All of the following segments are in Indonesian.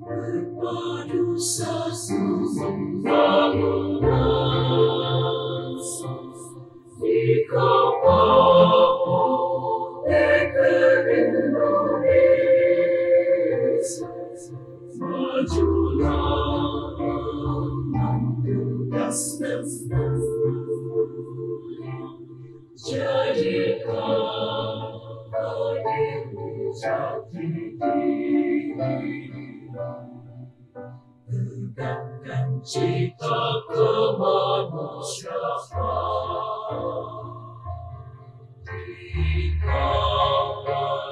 Berpadu satu bangunan di kapal Indonesia, majulah dengan tegas dan mulia, jadikan dirimu jati diri. Tegakkan cita kemanusiaan, dikawal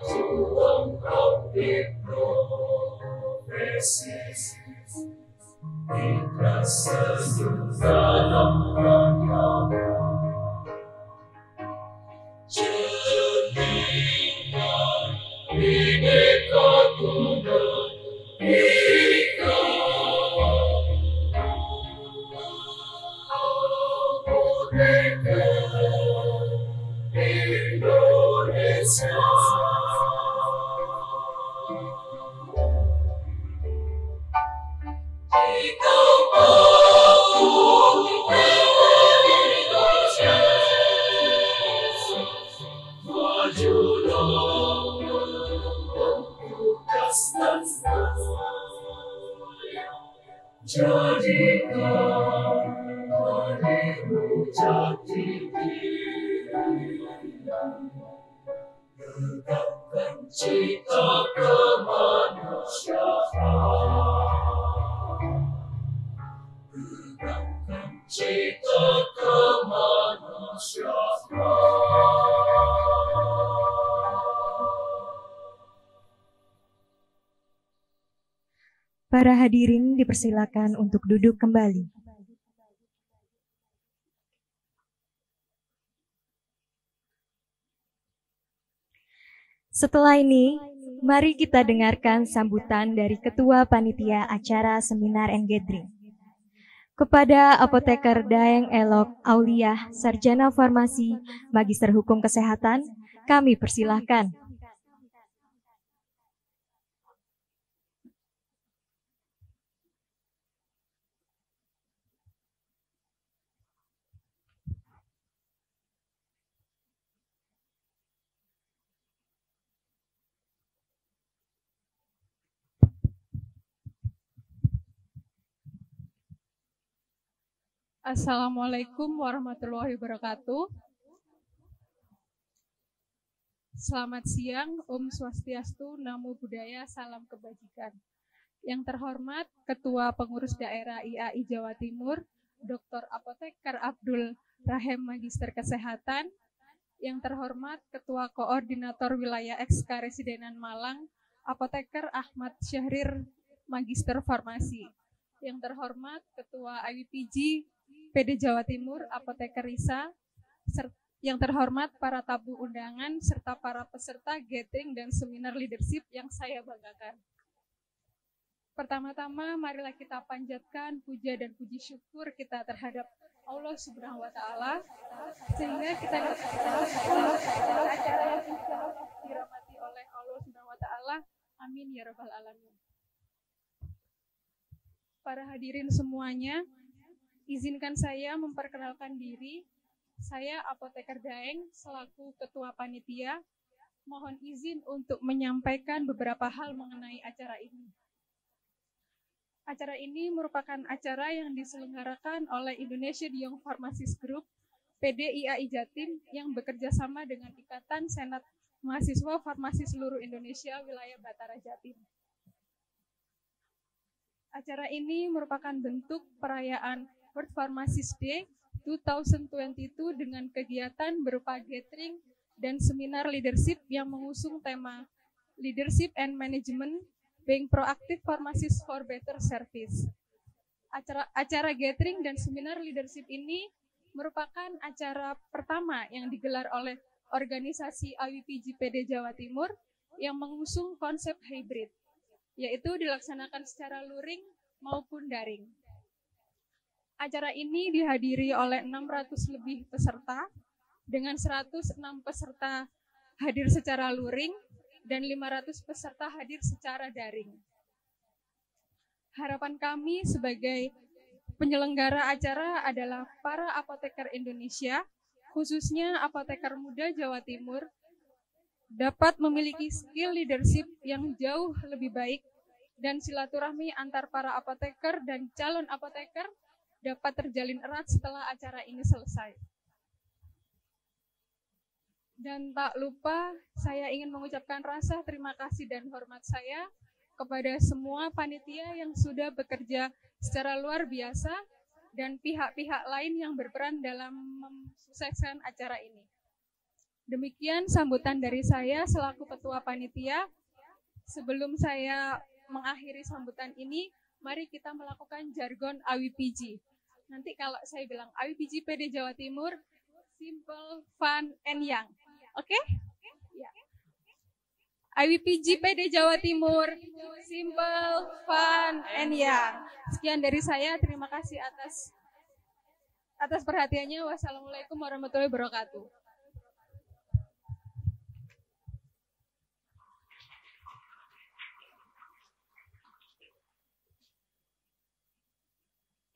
juang abdi profesi, ikhlas senyum dalam rangka jenengan bineka tunggal ika. Indonesia, kita bangun Indonesia, majulah tugas dan mulia, jadikan dirimu jati diri. Tegakkan cita kemanusiaan, tegakkan cita kemanusiaan. Para hadirin dipersilakan untuk duduk kembali. Setelah ini, mari kita dengarkan sambutan dari Ketua Panitia Acara Seminar and Gathering. Kepada Apoteker Daeng Elok Auliah, Sarjana Farmasi, Magister Hukum Kesehatan, kami persilahkan. Assalamualaikum warahmatullahi wabarakatuh. Selamat siang, Om Swastiastu, Namo Buddhaya, Salam Kebajikan. Yang terhormat Ketua Pengurus Daerah IAI Jawa Timur, Dr. Apoteker Abdul Rahim, Magister Kesehatan. Yang terhormat Ketua Koordinator Wilayah XK Residenan Malang, Apoteker Ahmad Syahrir, Magister Farmasi. Yang terhormat Ketua IWPG PD Jawa Timur, Apoteker Risa, yang terhormat para tamu undangan, serta para peserta gathering dan seminar leadership yang saya banggakan. Pertama-tama, marilah kita panjatkan puja dan puji syukur kita terhadap Allah Subhanahu wa Ta'ala, sehingga kita acara yang dirahmati oleh Allah Subhanahu wa Ta'ala. Amin ya rabbal alamin. Para hadirin semuanya, izinkan saya memperkenalkan diri. Saya Apoteker Daeng selaku Ketua Panitia. Mohon izin untuk menyampaikan beberapa hal mengenai acara ini. Acara ini merupakan acara yang diselenggarakan oleh Indonesia Young Pharmacist Group, PD IAI Jatim, yang bekerja sama dengan Ikatan Senat Mahasiswa Farmasi Seluruh Indonesia Wilayah Batara Jatim. Acara ini merupakan bentuk perayaan World Pharmacist Day 2022 dengan kegiatan berupa gathering dan seminar leadership yang mengusung tema Leadership and Management, Being Proactive Pharmacists for Better Service. Acara gathering dan seminar leadership ini merupakan acara pertama yang digelar oleh organisasi IWPG PD Jawa Timur yang mengusung konsep hybrid, yaitu dilaksanakan secara luring maupun daring. Acara ini dihadiri oleh 600 lebih peserta dengan 106 peserta hadir secara luring dan 500 peserta hadir secara daring. Harapan kami sebagai penyelenggara acara adalah para apoteker Indonesia, khususnya apoteker muda Jawa Timur, dapat memiliki skill leadership yang jauh lebih baik dan silaturahmi antar para apoteker dan calon apoteker dapat terjalin erat setelah acara ini selesai. Dan tak lupa, saya ingin mengucapkan rasa terima kasih dan hormat saya kepada semua panitia yang sudah bekerja secara luar biasa dan pihak-pihak lain yang berperan dalam mensukseskan acara ini. Demikian sambutan dari saya selaku Ketua Panitia. Sebelum saya mengakhiri sambutan ini, mari kita melakukan jargon AWPG. Nanti kalau saya bilang AWPG PD Jawa Timur, simple, fun, and young. Oke? Ya. IWPG PD Jawa Timur, simple, fun, and young. Sekian dari saya, terima kasih atas perhatiannya. Wassalamualaikum warahmatullahi wabarakatuh.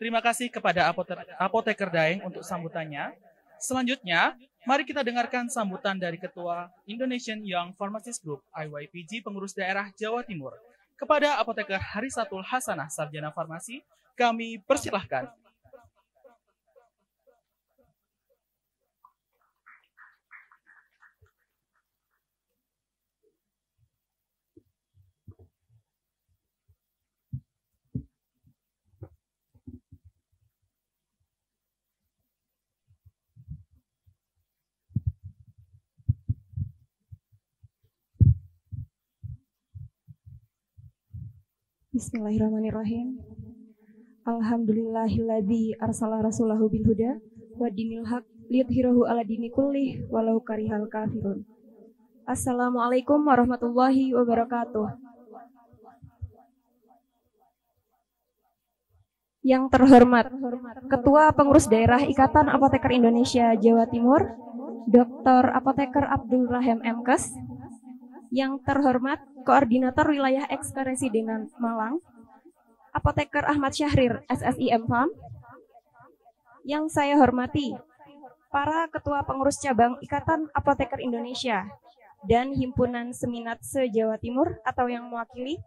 Terima kasih kepada Apoteker Daeng untuk sambutannya. Selanjutnya, mari kita dengarkan sambutan dari Ketua Indonesian Young Pharmacist Group IYPG Pengurus Daerah Jawa Timur. Kepada Apoteker Harisatul Hasanah Sarjana Farmasi, kami persilahkan. Bismillahirrahmanirrahim. Alhamdulillahilladzi arsala rasulahu bil huda wa dinil haq liyudhhirahu ala dini kullih walau karihal kafirun. Assalamualaikum warahmatullahi wabarakatuh. Yang terhormat Ketua Pengurus Daerah Ikatan Apoteker Indonesia Jawa Timur, Dr. Apoteker Abdul Rahim MKes. Yang terhormat Koordinator Wilayah Ekskaresidenan Malang, Apoteker Ahmad Syahrir, SSI M.Pharm. Yang saya hormati para Ketua Pengurus Cabang Ikatan Apoteker Indonesia dan Himpunan Seminat se-Jawa Timur atau yang mewakili,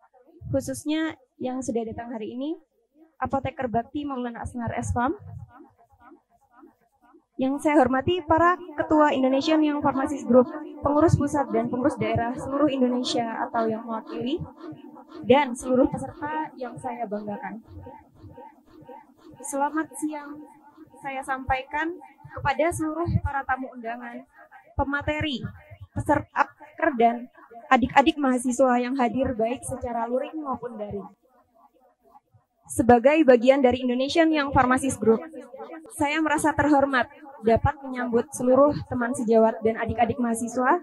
khususnya yang sudah datang hari ini, Apoteker Bakti Maulana Asnar S.Pharm. Yang saya hormati para Ketua Indonesian Young Pharmacist Group, pengurus pusat dan pengurus daerah seluruh Indonesia atau yang mewakili, dan seluruh peserta yang saya banggakan. Selamat siang saya sampaikan kepada seluruh para tamu undangan, pemateri, peserta apoteker, dan adik-adik mahasiswa yang hadir baik secara luring maupun daring. Sebagai bagian dari Indonesian Young Pharmacist Group, saya merasa terhormat dapat menyambut seluruh teman sejawat dan adik-adik mahasiswa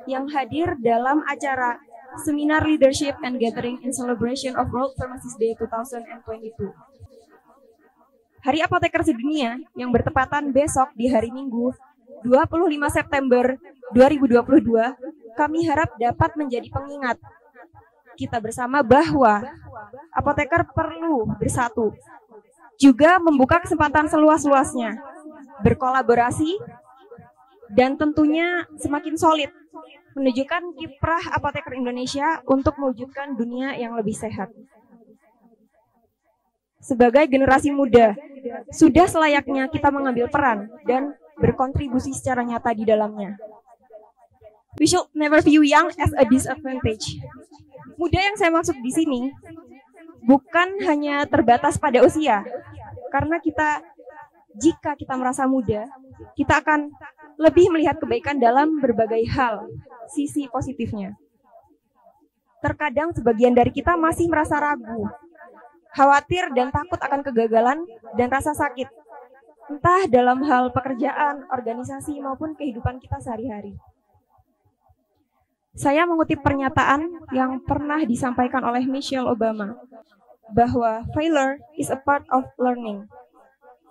yang hadir dalam acara Seminar Leadership and Gathering in Celebration of World Pharmacist Day 2022. Hari Apoteker Sedunia yang bertepatan besok di hari Minggu 25 September 2022, kami harap dapat menjadi pengingat kita bersama bahwa apoteker perlu bersatu, juga membuka kesempatan seluas-luasnya, berkolaborasi, dan tentunya semakin solid, menunjukkan kiprah apoteker Indonesia untuk mewujudkan dunia yang lebih sehat. Sebagai generasi muda, sudah selayaknya kita mengambil peran dan berkontribusi secara nyata di dalamnya. We should never view young as a disadvantage. Muda yang saya maksud di sini bukan hanya terbatas pada usia, karena jika kita merasa muda, kita akan lebih melihat kebaikan dalam berbagai hal, sisi positifnya. Terkadang sebagian dari kita masih merasa ragu, khawatir dan takut akan kegagalan dan rasa sakit, entah dalam hal pekerjaan, organisasi, maupun kehidupan kita sehari-hari. Saya mengutip pernyataan yang pernah disampaikan oleh Michelle Obama, bahwa failure is a part of learning.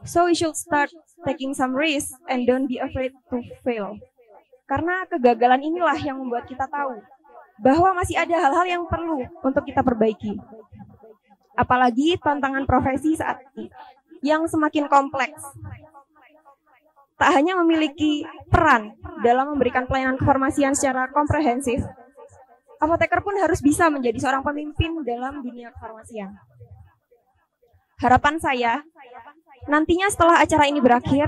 So we should start taking some risks and don't be afraid to fail. Karena kegagalan inilah yang membuat kita tahu bahwa masih ada hal-hal yang perlu untuk kita perbaiki. Apalagi tantangan profesi saat ini yang semakin kompleks. Tak hanya memiliki peran dalam memberikan pelayanan kefarmasian secara komprehensif, apoteker pun harus bisa menjadi seorang pemimpin dalam dunia kefarmasian. Harapan saya, nantinya setelah acara ini berakhir,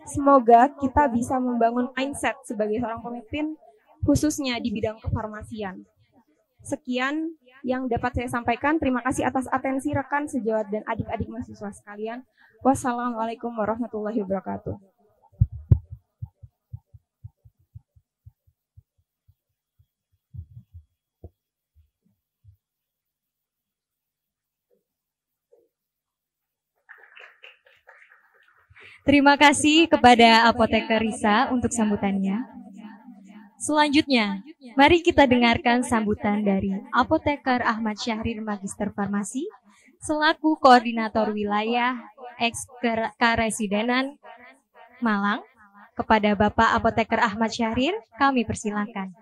semoga kita bisa membangun mindset sebagai seorang pemimpin, khususnya di bidang kefarmasian. Sekian yang dapat saya sampaikan. Terima kasih atas atensi rekan sejawat dan adik-adik mahasiswa sekalian. Wassalamualaikum warahmatullahi wabarakatuh. Terima kasih kepada Apoteker Risa untuk sambutannya. Selanjutnya, mari kita dengarkan sambutan dari Apoteker Ahmad Syahrir Magister Farmasi selaku Koordinator Wilayah Eks-Karesidenan Malang. Kepada Bapak Apoteker Ahmad Syahrir, kami persilakan.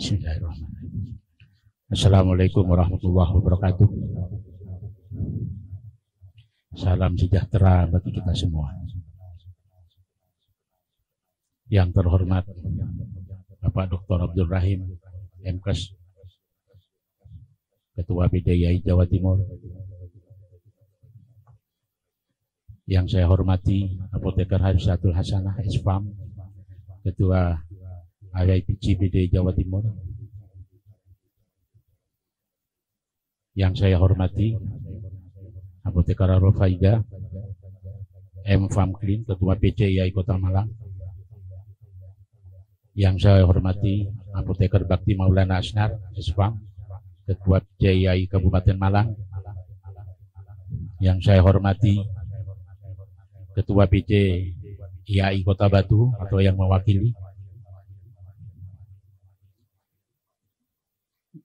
Bismillahirrahmanirrahim. Assalamualaikum warahmatullahi wabarakatuh. Salam sejahtera bagi kita semua. Yang terhormat Bapak Dr. Abdul Rahim, MKes, Ketua PDIAI Jawa Timur. Yang saya hormati Apoteker Harisatul Hasanah SPAM, Ketua IYPG BD Jawa Timur. Yang saya hormati Apoteker Arul Faida, M Famklin, Ketua PCIAI Kota Malang. Yang saya hormati Apoteker Bakti Maulana Asnar, SPAM, Ketua PCIAI Kabupaten Malang. Yang saya hormati Ketua PCIAI Kota Batu atau yang mewakili.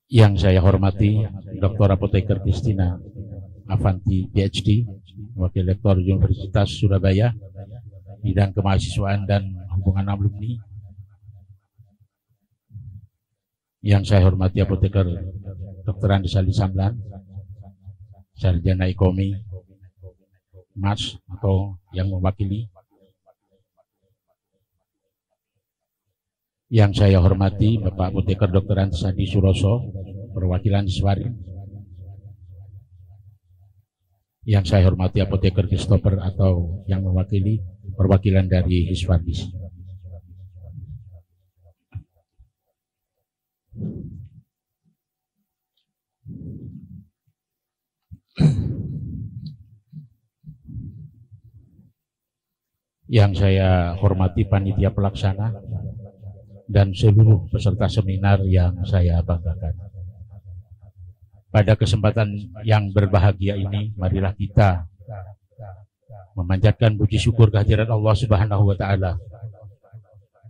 Yang saya hormati Dr. Apoteker Kristina Avanti PhD, Wakil Rektor Universitas Surabaya, bidang kemahasiswaan dan hubungan alumni. Yang saya hormati Apoteker Dr. Andi Sali Samlan, Sarjana Ekonomi Mas atau yang mewakili. Yang saya hormati Bapak Apoteker Dr. Ansadi Suroso, perwakilan Iswari. Yang saya hormati Apoteker Christopher atau yang mewakili perwakilan dari Hiswadis. Yang saya hormati panitia pelaksana dan seluruh peserta seminar yang saya banggakan. Pada kesempatan yang berbahagia ini, marilah kita memanjatkan puji syukur kehadirat Allah Subhanahu wa Ta'ala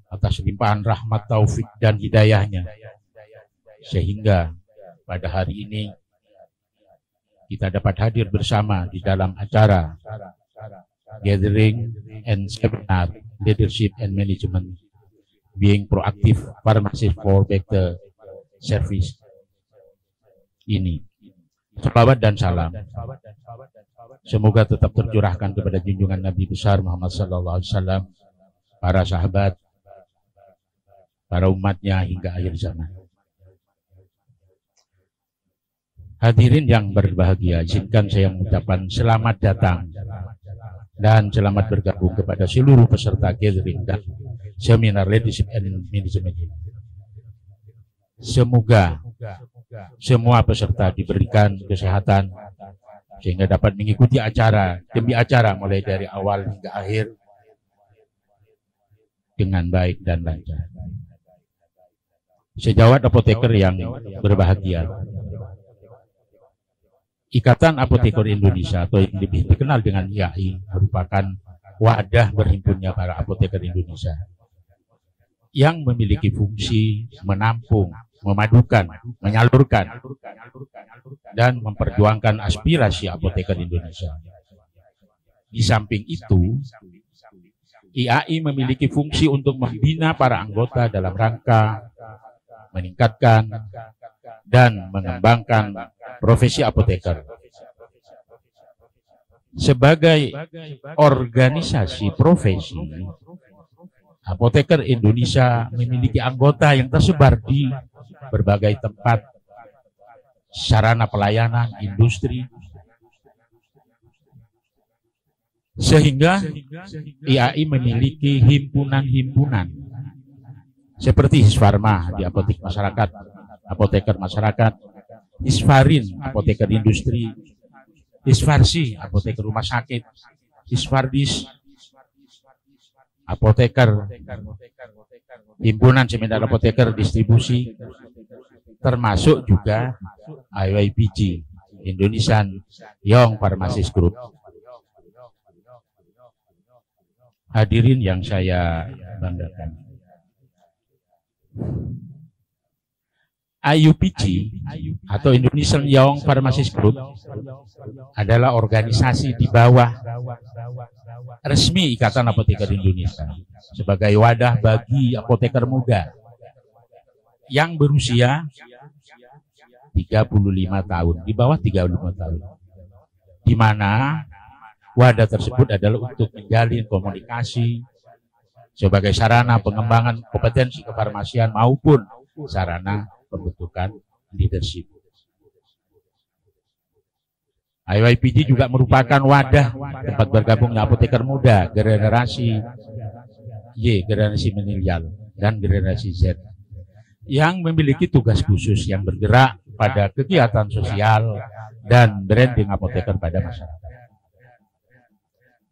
atas limpahan rahmat, taufik, dan hidayahnya, sehingga pada hari ini kita dapat hadir bersama di dalam acara Gathering and Seminar Leadership and Management Being Proactive Pharmacy for Better Service ini. Salawat dan salam semoga tetap tercurahkan kepada junjungan Nabi besar Muhammad SAW, para sahabat, para umatnya hingga akhir zaman. Hadirin yang berbahagia, izinkan saya mengucapkan selamat datang dan selamat bergabung kepada seluruh peserta gathering dan seminar Leadership and Management. Semoga semua peserta diberikan kesehatan sehingga dapat mengikuti acara demi acara mulai dari awal hingga akhir dengan baik dan lancar. Sejawat apoteker yang berbahagia, Ikatan Apoteker Indonesia atau yang lebih dikenal dengan IAI merupakan wadah berhimpunnya para apoteker Indonesia yang memiliki fungsi menampung, memadukan, menyalurkan, dan memperjuangkan aspirasi apoteker Indonesia. Di samping itu, IAI memiliki fungsi untuk membina para anggota dalam rangka meningkatkan dan mengembangkan profesi apoteker. Sebagai organisasi profesi, Apoteker Indonesia memiliki anggota yang tersebar di berbagai tempat, sarana pelayanan, industri, sehingga IAI memiliki himpunan-himpunan seperti Hisfarma di apotek masyarakat, apoteker masyarakat, Hisfarin, apoteker industri, Hisfarsi, apoteker rumah sakit, Hisfardis, apoteker, himpunan seminar apoteker distribusi, termasuk juga IYPG, Indonesian Young Pharmacist Group. Hadirin yang saya banggakan, IUPG atau Indonesian Young Pharmacist Group adalah organisasi di bawah resmi Ikatan Apoteker Indonesia sebagai wadah bagi apoteker muda yang berusia 35 tahun, di bawah 35 tahun, di mana wadah tersebut adalah untuk menjalin komunikasi sebagai sarana pengembangan kompetensi kefarmasian maupun sarana pembentukan leadership. IYPG juga merupakan wadah tempat bergabungnya apoteker muda generasi Y, generasi milenial, dan generasi Z yang memiliki tugas khusus yang bergerak pada kegiatan sosial dan branding apoteker pada masyarakat.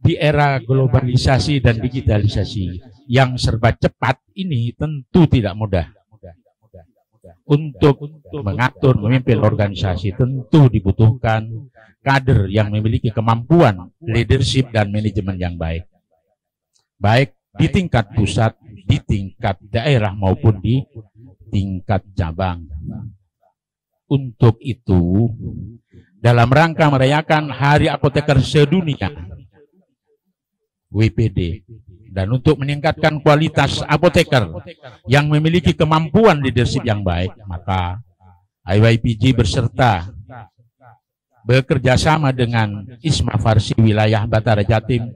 Di era globalisasi dan digitalisasi yang serba cepat ini tentu tidak mudah. Untuk mengatur, memimpin organisasi tentu dibutuhkan kader yang memiliki kemampuan leadership dan manajemen yang baik. Baik di tingkat pusat, di tingkat daerah maupun di tingkat cabang. Untuk itu, dalam rangka merayakan Hari Apoteker Sedunia, WPD, dan untuk meningkatkan kualitas apoteker yang memiliki kemampuan leadership yang baik, maka IYPG beserta bekerja sama dengan ISMA Farsi wilayah Batara Jatim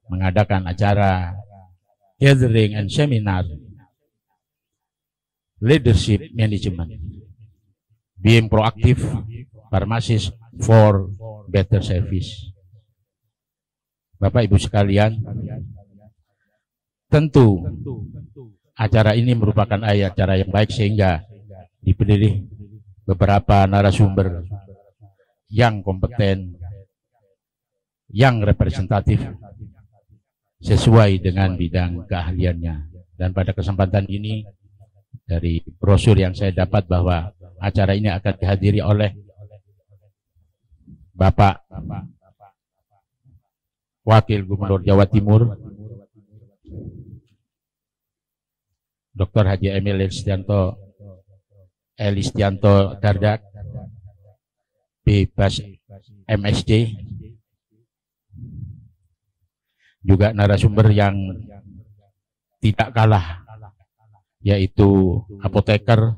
mengadakan acara gathering and seminar leadership management, being proactive pharmacist for better service. Bapak Ibu sekalian, tentu acara ini merupakan acara yang baik sehingga dipilih beberapa narasumber yang kompeten, yang representatif sesuai dengan bidang keahliannya. Dan pada kesempatan ini dari brosur yang saya dapat bahwa acara ini akan dihadiri oleh Bapak Wakil Gubernur Jawa Timur Dr. Haji Emil Elistianto Dardak, Bebas MSD, juga narasumber yang tidak kalah, yaitu apoteker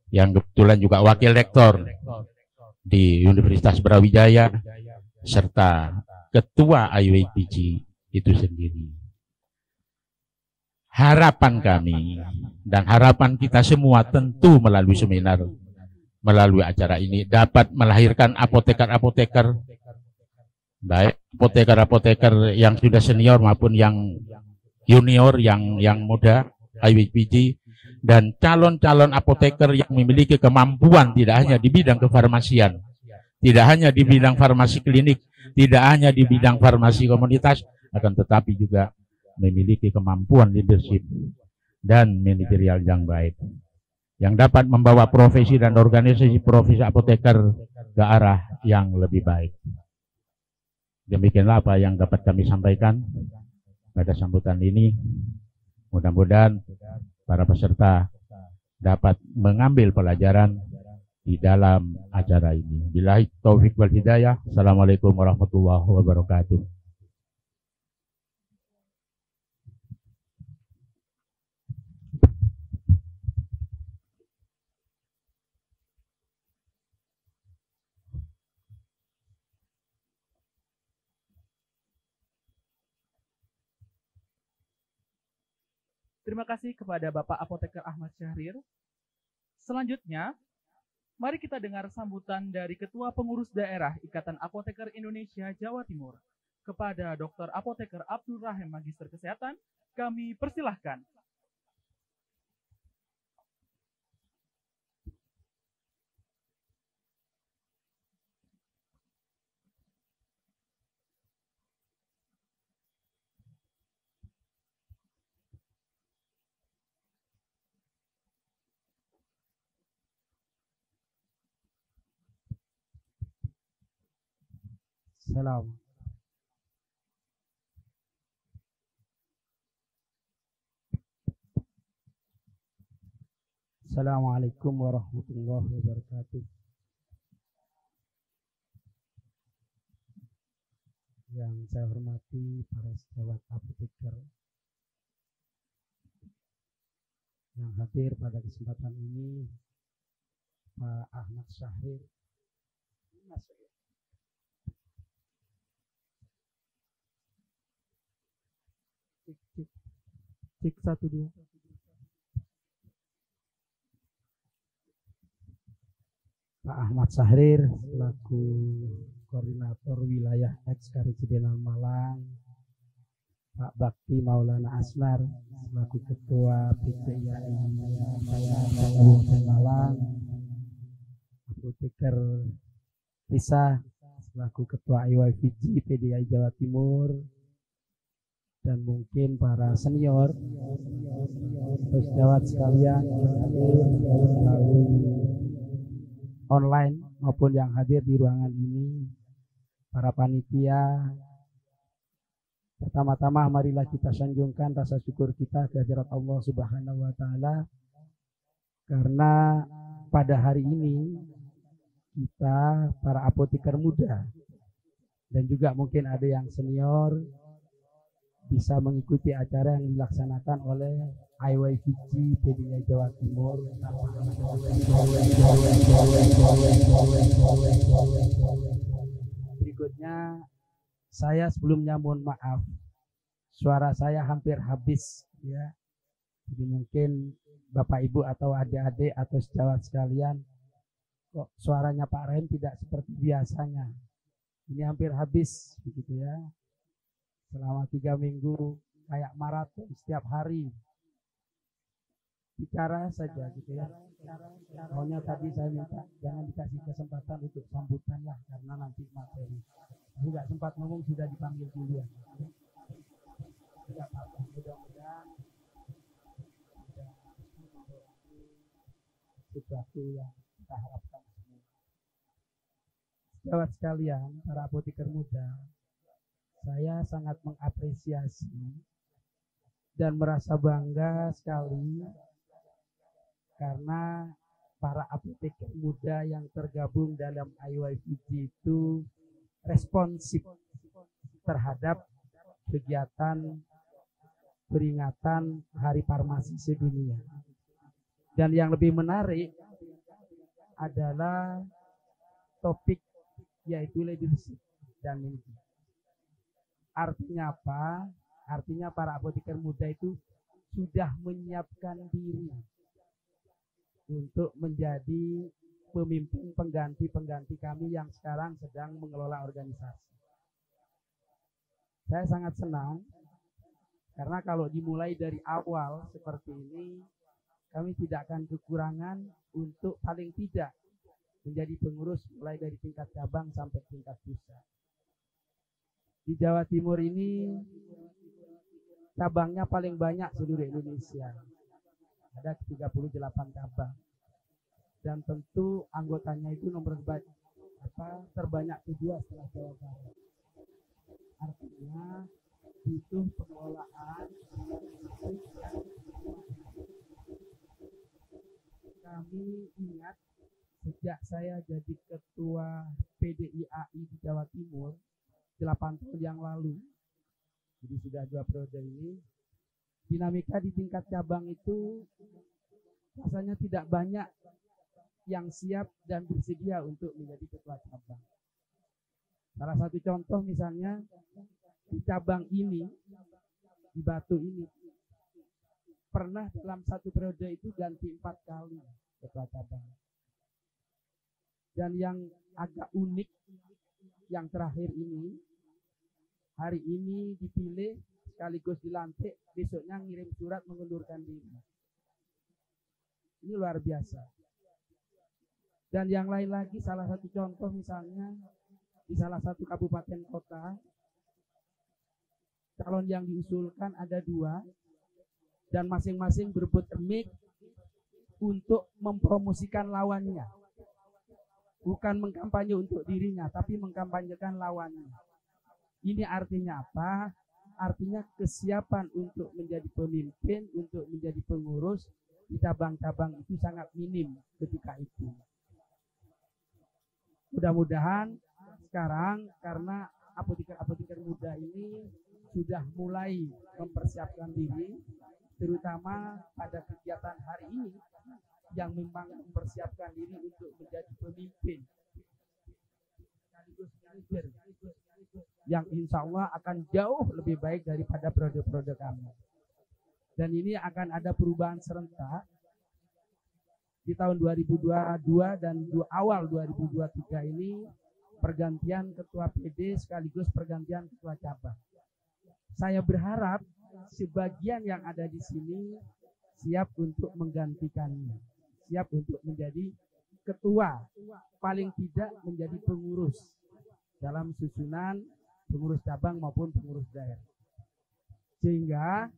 yang kebetulan juga wakil rektor di Universitas Brawijaya, serta ketua IYPG itu sendiri. Harapan kami dan harapan kita semua tentu melalui seminar, melalui acara ini dapat melahirkan apoteker-apoteker, baik apoteker-apoteker yang sudah senior maupun yang junior, yang muda IYPG, dan calon-calon apoteker yang memiliki kemampuan tidak hanya di bidang kefarmasian, tidak hanya di bidang farmasi klinik, tidak hanya di bidang farmasi komunitas, akan tetapi juga memiliki kemampuan leadership dan manajerial yang baik, yang dapat membawa profesi dan organisasi profesi apoteker ke arah yang lebih baik. Demikianlah apa yang dapat kami sampaikan pada sambutan ini. Mudah-mudahan para peserta dapat mengambil pelajaran di dalam acara ini. Billahi taufik wal hidayah. Assalamualaikum warahmatullahi wabarakatuh. Terima kasih kepada Bapak Apoteker Ahmad Syahrir. Selanjutnya, mari kita dengar sambutan dari Ketua Pengurus Daerah Ikatan Apoteker Indonesia Jawa Timur. Kepada Dr. Apoteker Abdul Rahim Magister Kesehatan, kami persilahkan. Salam. Assalamualaikum warahmatullahi wabarakatuh. Yang saya hormati para sejawat apoteker yang hadir pada kesempatan ini, Pak Ahmad Syahrir. Cek 1 2. Pak Ahmad Syahrir selaku Koordinator Wilayah Eks-Karesidenan Malang, Pak Bakti Maulana Asnar selaku Ketua PPIAI Kabupaten Malang, Apoteker Risa selaku Ketua IYPG PDI Jawa Timur, dan mungkin para senior, sejawat sekalian yang hadir melalui online maupun yang hadir di ruangan ini, para panitia. Pertama-tama marilah kita sanjungkan rasa syukur kita ke hadirat Allah Subhanahu wa taala, karena pada hari ini kita para apoteker muda dan juga mungkin ada yang senior bisa mengikuti acara yang dilaksanakan oleh IYPG PDI Jawa Timur. Berikutnya, saya sebelumnya mohon maaf, suara saya hampir habis ya. Jadi mungkin Bapak Ibu atau adik-adik atau sejawat sekalian, kok suaranya Pak Rahim tidak seperti biasanya. Ini hampir habis begitu ya. Selama 3 minggu kayak maraton setiap hari bicara saja gitu ya. Pokoknya tadi saya minta jangan dikasih kesempatan untuk sambutan lah, karena nanti materi. Aku nggak sempat ngomong sudah dipanggil dulu ya. Mudah-mudahan sesuatu yang kita harapkan semua. Sejawat sekalian, para apoteker muda, saya sangat mengapresiasi dan merasa bangga sekali karena para apoteker muda yang tergabung dalam IYPG itu responsif terhadap kegiatan peringatan Hari Farmasi Sedunia. Dan yang lebih menarik adalah topik yaitu leadership dan manajemen. Artinya apa? Artinya para apoteker muda itu sudah menyiapkan diri untuk menjadi pemimpin pengganti kami yang sekarang sedang mengelola organisasi. Saya sangat senang karena kalau dimulai dari awal seperti ini, kami tidak akan kekurangan untuk paling tidak menjadi pengurus mulai dari tingkat cabang sampai tingkat pusat. Di Jawa Timur ini cabangnya paling banyak seluruh Indonesia. Ada 38 cabang. Dan tentu anggotanya itu terbanyak kedua setelah Jawa Barat. Artinya butuh pengelolaan. Kami ingat sejak saya jadi ketua PDIAI di Jawa Timur 8 tahun yang lalu, jadi sudah 2 periode ini, dinamika di tingkat cabang itu rasanya tidak banyak yang siap dan bersedia untuk menjadi ketua cabang. Salah satu contoh misalnya di cabang ini, di Batu ini, pernah dalam 1 periode itu ganti 4 kali ketua cabang. Dan yang agak unik yang terakhir ini, hari ini dipilih sekaligus dilantik, besoknya ngirim surat mengundurkan diri. Ini luar biasa. Dan yang lain lagi, salah satu contoh misalnya di salah satu kabupaten kota, calon yang diusulkan ada 2 dan masing-masing berebut mic untuk mempromosikan lawannya. Bukan mengkampanye untuk dirinya, tapi mengkampanyekan lawannya. Ini artinya apa? Artinya kesiapan untuk menjadi pemimpin, untuk menjadi pengurus di cabang-cabang itu sangat minim ketika itu. Mudah-mudahan sekarang karena apoteker-apoteker muda ini sudah mulai mempersiapkan diri, terutama pada kegiatan hari ini yang memang mempersiapkan diri untuk menjadi pemimpin sekaligus manajer yang insya Allah akan jauh lebih baik daripada periode-periode kami. Dan ini akan ada perubahan serentak di tahun 2022 dan awal 2023 ini, pergantian ketua PD sekaligus pergantian ketua cabang. Saya berharap sebagian yang ada di sini siap untuk menggantikannya, siap untuk menjadi ketua, paling tidak menjadi pengurus dalam susunan pengurus cabang maupun pengurus daerah. Sehingga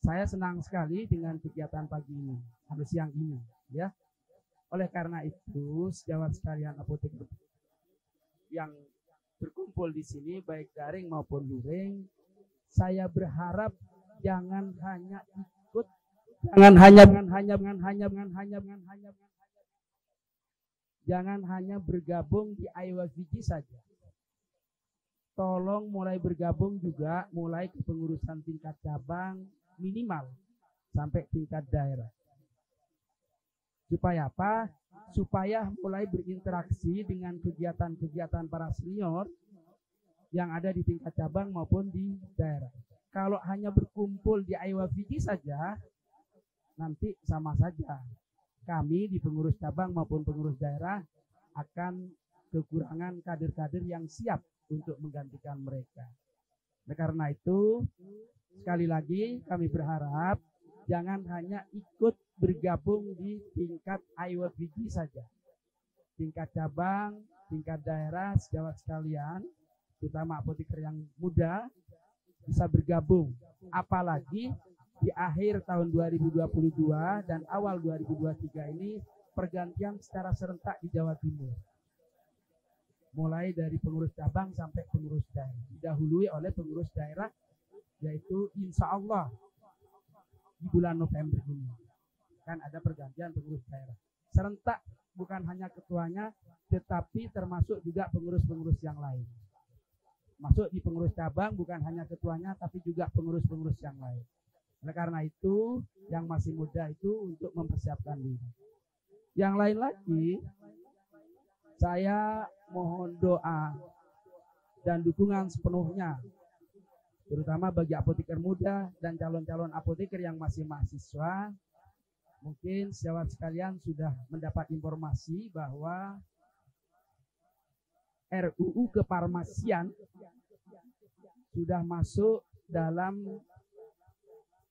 saya senang sekali dengan kegiatan pagi ini atau siang ini, ya. Oleh karena itu, sejawat sekalian apoteker yang berkumpul di sini baik daring maupun luring, saya berharap jangan hanya ikut, jangan hanya bergabung di IWFG saja. Tolong mulai bergabung juga mulai ke pengurusan tingkat cabang minimal sampai tingkat daerah. Supaya apa? Supaya mulai berinteraksi dengan kegiatan-kegiatan para senior yang ada di tingkat cabang maupun di daerah. Kalau hanya berkumpul di IWFG saja, nanti sama saja. Kami di pengurus cabang maupun pengurus daerah akan kekurangan kader-kader yang siap untuk menggantikan mereka. Nah, karena itu, sekali lagi kami berharap jangan hanya ikut bergabung di tingkat IWFG saja. Tingkat cabang, tingkat daerah, sejawat sekalian, terutama apoteker yang muda, bisa bergabung. Apalagi di akhir tahun 2022 dan awal 2023 ini pergantian secara serentak di Jawa Timur. Mulai dari pengurus cabang sampai pengurus daerah. Didahului oleh pengurus daerah, yaitu insya Allah di bulan November ini kan ada pergantian pengurus daerah. Serentak, bukan hanya ketuanya, tetapi termasuk juga pengurus-pengurus yang lain. Masuk di pengurus cabang bukan hanya ketuanya, tapi juga pengurus-pengurus yang lain. Oleh karena itu, yang masih muda itu untuk mempersiapkan diri. Yang lain lagi, saya mohon doa dan dukungan sepenuhnya, terutama bagi apoteker muda dan calon-calon apoteker yang masih mahasiswa. Mungkin sejawat sekalian sudah mendapat informasi bahwa RUU kefarmasian sudah masuk dalam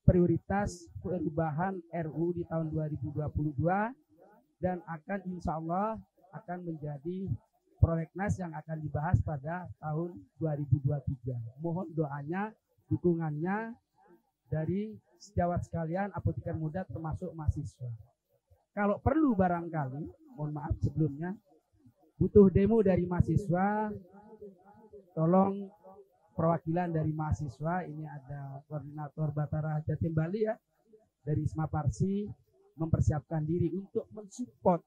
prioritas perubahan RUU di tahun 2022 dan akan insya Allah akan menjadi prolegnas yang akan dibahas pada tahun 2023. Mohon doanya, dukungannya dari sejawat sekalian, apoteker muda termasuk mahasiswa. Kalau perlu barangkali, mohon maaf sebelumnya, butuh demo dari mahasiswa, tolong perwakilan dari mahasiswa, ini ada koordinator Batara Jatim Bali ya, dari Isma Parsi, mempersiapkan diri untuk mensupport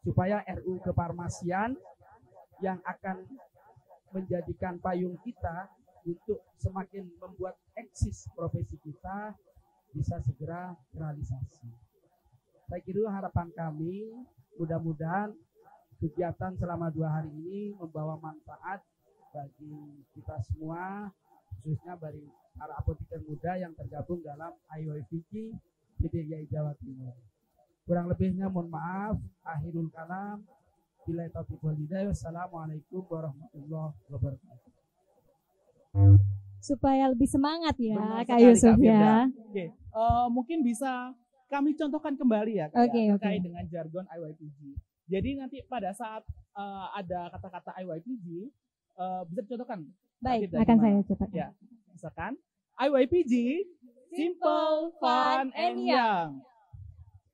supaya RUU kefarmasian yang akan menjadikan payung kita untuk semakin membuat eksis profesi kita bisa segera realisasi. Saya kira harapan kami, mudah-mudahan kegiatan selama 2 hari ini membawa manfaat bagi kita semua, khususnya bagi para apoteker muda yang tergabung dalam IYPG PDII Jawa Timur. Kurang lebihnya mohon maaf, akhirul kalam. Bila taufiq wal hidayah. Wassalamualaikum warahmatullahi wabarakatuh. Supaya lebih semangat ya Benar Kak sekali, Yusuf Kak Firda. ya. Oke, mungkin bisa kami contohkan kembali ya, Kak, Oke, ya, oke. terkait dengan jargon IYPG. Jadi nanti pada saat ada kata-kata IYPG, bisa dicontohkan. Kak Baik, Firda, akan gimana? saya coba. Ya, misalkan IYPG, simple, fun, and young.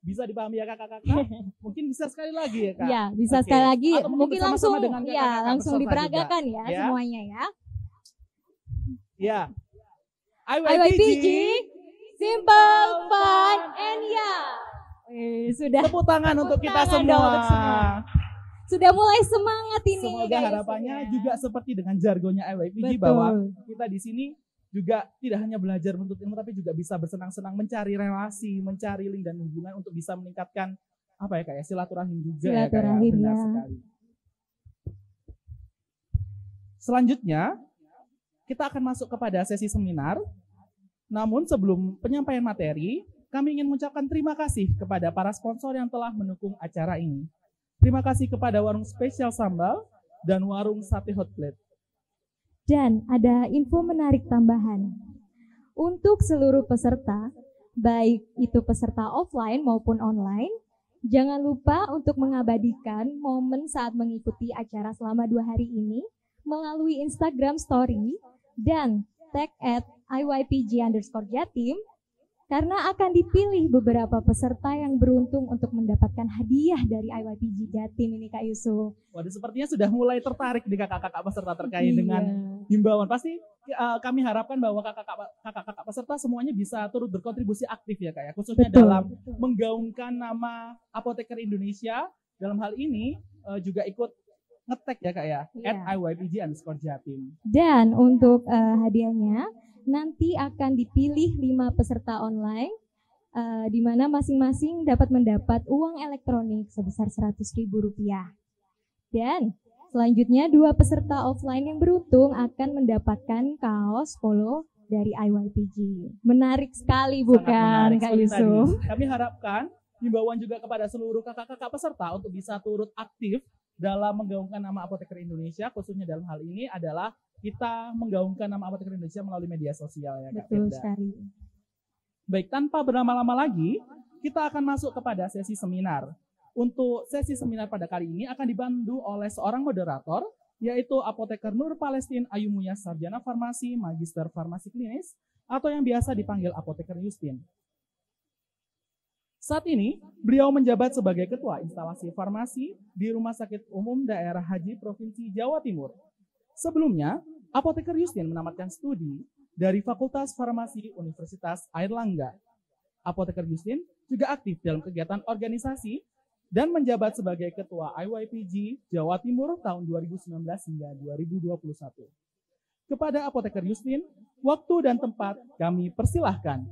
Bisa dipahami ya kakak-kakak? Mungkin bisa sekali lagi ya Kak? Ya, bisa Oke. sekali lagi. Atau Mungkin bersama-sama langsung dengan ya, kakak-kakak langsung peserta diperagakan juga. ya Ya. semuanya ya. Ya. IYPG, simple, fun, and young. Sudah Tepuk tangan untuk Tepuk kita tangan semua. dong untuk semua. Sudah mulai semangat ini. Semoga Kak Yusuf harapannya ya. juga seperti dengan jargonnya IYPG Betul. bahwa kita di sini juga tidak hanya belajar menuntut ilmu tapi juga bisa bersenang-senang mencari relasi, mencari link dan hubungan untuk bisa meningkatkan apa ya Kak ya, silaturahim juga ya Kak ya. Silaturahim, Benar ya. sekali. Selanjutnya kita akan masuk kepada sesi seminar. Namun sebelum penyampaian materi, kami ingin mengucapkan terima kasih kepada para sponsor yang telah mendukung acara ini. Terima kasih kepada Warung Spesial Sambal dan Warung Sate Hot Plate. Dan ada info menarik tambahan. Untuk seluruh peserta, baik itu peserta offline maupun online, jangan lupa untuk mengabadikan momen saat mengikuti acara selama 2 hari ini melalui Instagram Story dan tag @IYPG_Jatim karena akan dipilih beberapa peserta yang beruntung untuk mendapatkan hadiah dari IYPG Jatim ini Kak Yusuf. Waduh, sepertinya sudah mulai tertarik di kakak-kakak peserta terkait Iya. dengan himbauan. Pasti kami harapkan bahwa kakak-kakak peserta semuanya bisa turut berkontribusi aktif ya Kak ya, khususnya Betul. dalam menggaungkan nama Apoteker Indonesia. Dalam hal ini juga ikut ngetek ya Kak ya, Iya. @IYPG_Jatim. Dan untuk hadiahnya nanti akan dipilih 5 peserta online di mana masing-masing dapat mendapat uang elektronik sebesar Rp100.000. Dan selanjutnya 2 peserta offline yang beruntung akan mendapatkan kaos polo dari IYPG. Menarik sekali Sangat bukan menarik Kak seperti Yusuf? tadi. Kami harapkan himbauan juga kepada seluruh kakak-kakak peserta untuk bisa turut aktif dalam menggaungkan nama Apoteker Indonesia, khususnya dalam hal ini adalah kita menggaungkan nama Apoteker Indonesia melalui media sosial ya Kak Betul Firda. sekali. Baik, tanpa berlama-lama lagi, kita akan masuk kepada sesi seminar. Untuk sesi seminar pada kali ini akan dibantu oleh seorang moderator, yaitu Apoteker Nur Palestine Ayumuya Sarjana Farmasi, Magister Farmasi Klinis, atau yang biasa dipanggil Apoteker Justin. Saat ini, beliau menjabat sebagai Ketua Instalasi Farmasi di Rumah Sakit Umum Daerah Haji Provinsi Jawa Timur. Sebelumnya, Apoteker Justin menamatkan studi dari Fakultas Farmasi Universitas Airlangga. Apoteker Justin juga aktif dalam kegiatan organisasi dan menjabat sebagai Ketua IYPG Jawa Timur tahun 2019 hingga 2021. Kepada Apoteker Justin, waktu dan tempat kami persilahkan.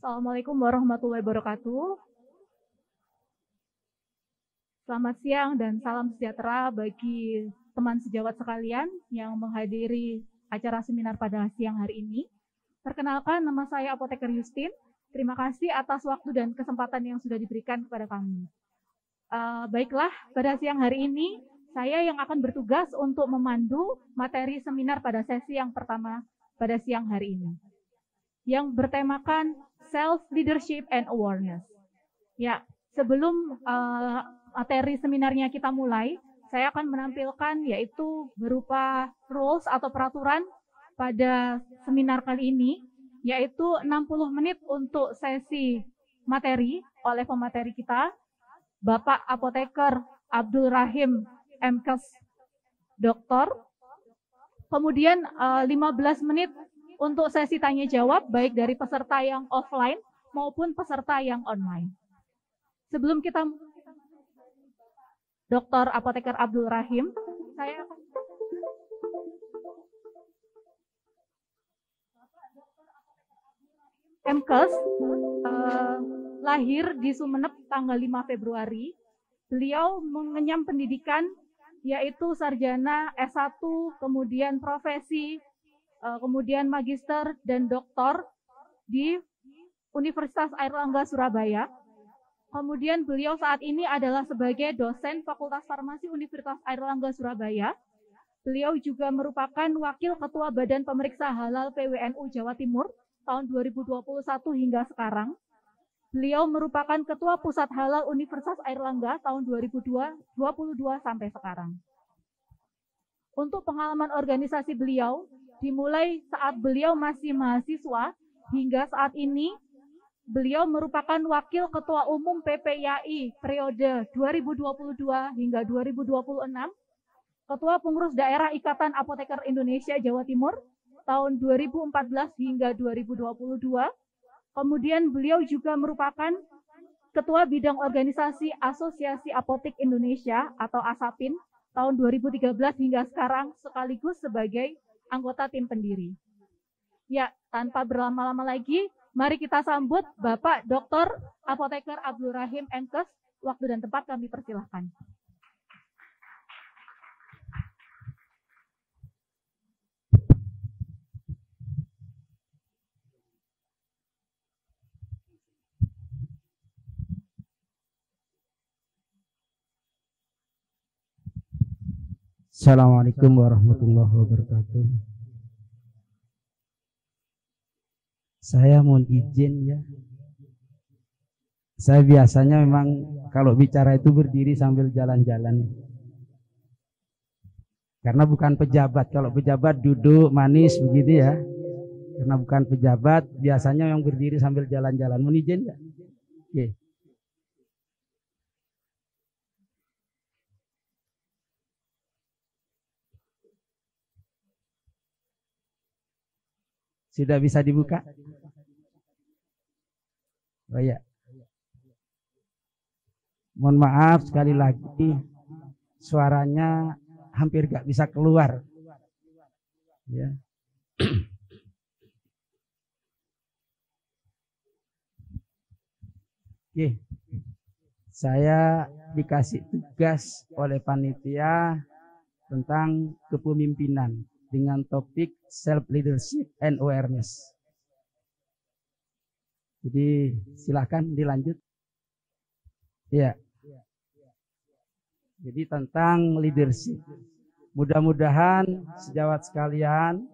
Assalamualaikum warahmatullahi wabarakatuh. Selamat siang dan salam sejahtera bagi teman sejawat sekalian yang menghadiri acara seminar pada siang hari ini. Perkenalkan, nama saya Apoteker Justin. Terima kasih atas waktu dan kesempatan yang sudah diberikan kepada kami. Baiklah, pada siang hari ini saya yang akan bertugas untuk memandu materi seminar pada sesi yang pertama pada siang hari ini, yang bertemakan Self Leadership and Awareness. Ya, sebelum materi seminarnya kita mulai, saya akan menampilkan yaitu berupa rules atau peraturan pada seminar kali ini, yaitu 60 menit untuk sesi materi oleh pemateri kita, Bapak Apoteker Abdul Rahim MKes Doktor. Kemudian 15 menit untuk sesi tanya jawab baik dari peserta yang offline maupun peserta yang online. Sebelum kita Dr. Apoteker Abdul Rahim, saya akan MKes lahir di Sumeneb tanggal 5 Februari. Beliau mengenyam pendidikan yaitu sarjana S1, kemudian profesi, kemudian magister dan doktor di Universitas Airlangga Surabaya. Kemudian beliau saat ini adalah sebagai dosen Fakultas Farmasi Universitas Airlangga Surabaya. Beliau juga merupakan Wakil Ketua Badan Pemeriksa Halal PWNU Jawa Timur tahun 2021 hingga sekarang. Beliau merupakan Ketua Pusat Halal Universitas Airlangga tahun 2022 sampai sekarang. Untuk pengalaman organisasi beliau, dimulai saat beliau masih mahasiswa hingga saat ini, beliau merupakan Wakil Ketua Umum PPIAI periode 2022 hingga 2026, Ketua Pengurus Daerah Ikatan Apoteker Indonesia Jawa Timur tahun 2014 hingga 2022. Kemudian beliau juga merupakan Ketua Bidang Organisasi Asosiasi Apotek Indonesia atau ASAPIN tahun 2013 hingga sekarang, sekaligus sebagai anggota tim pendiri. Ya, tanpa berlama-lama lagi, mari kita sambut Bapak Dr. Apoteker Abdul Rahim MKes. Waktu dan tempat kami persilahkan. Assalamualaikum warahmatullahi wabarakatuh. Saya mohon izin ya. Saya biasanya memang kalau bicara itu berdiri sambil jalan-jalan. Karena bukan pejabat. Kalau pejabat duduk manis begitu ya. Karena bukan pejabat, biasanya yang berdiri sambil jalan-jalan. Mohon izin ya. Oke. Sudah bisa dibuka? Oh ya. Mohon maaf sekali lagi, suaranya hampir gak bisa keluar. Ya. Oke. Saya dikasih tugas oleh panitia tentang kepemimpinan dengan topik Self Leadership and Awareness. Jadi silakan dilanjut. Ya. Jadi tentang leadership. Mudah-mudahan sejawat sekalian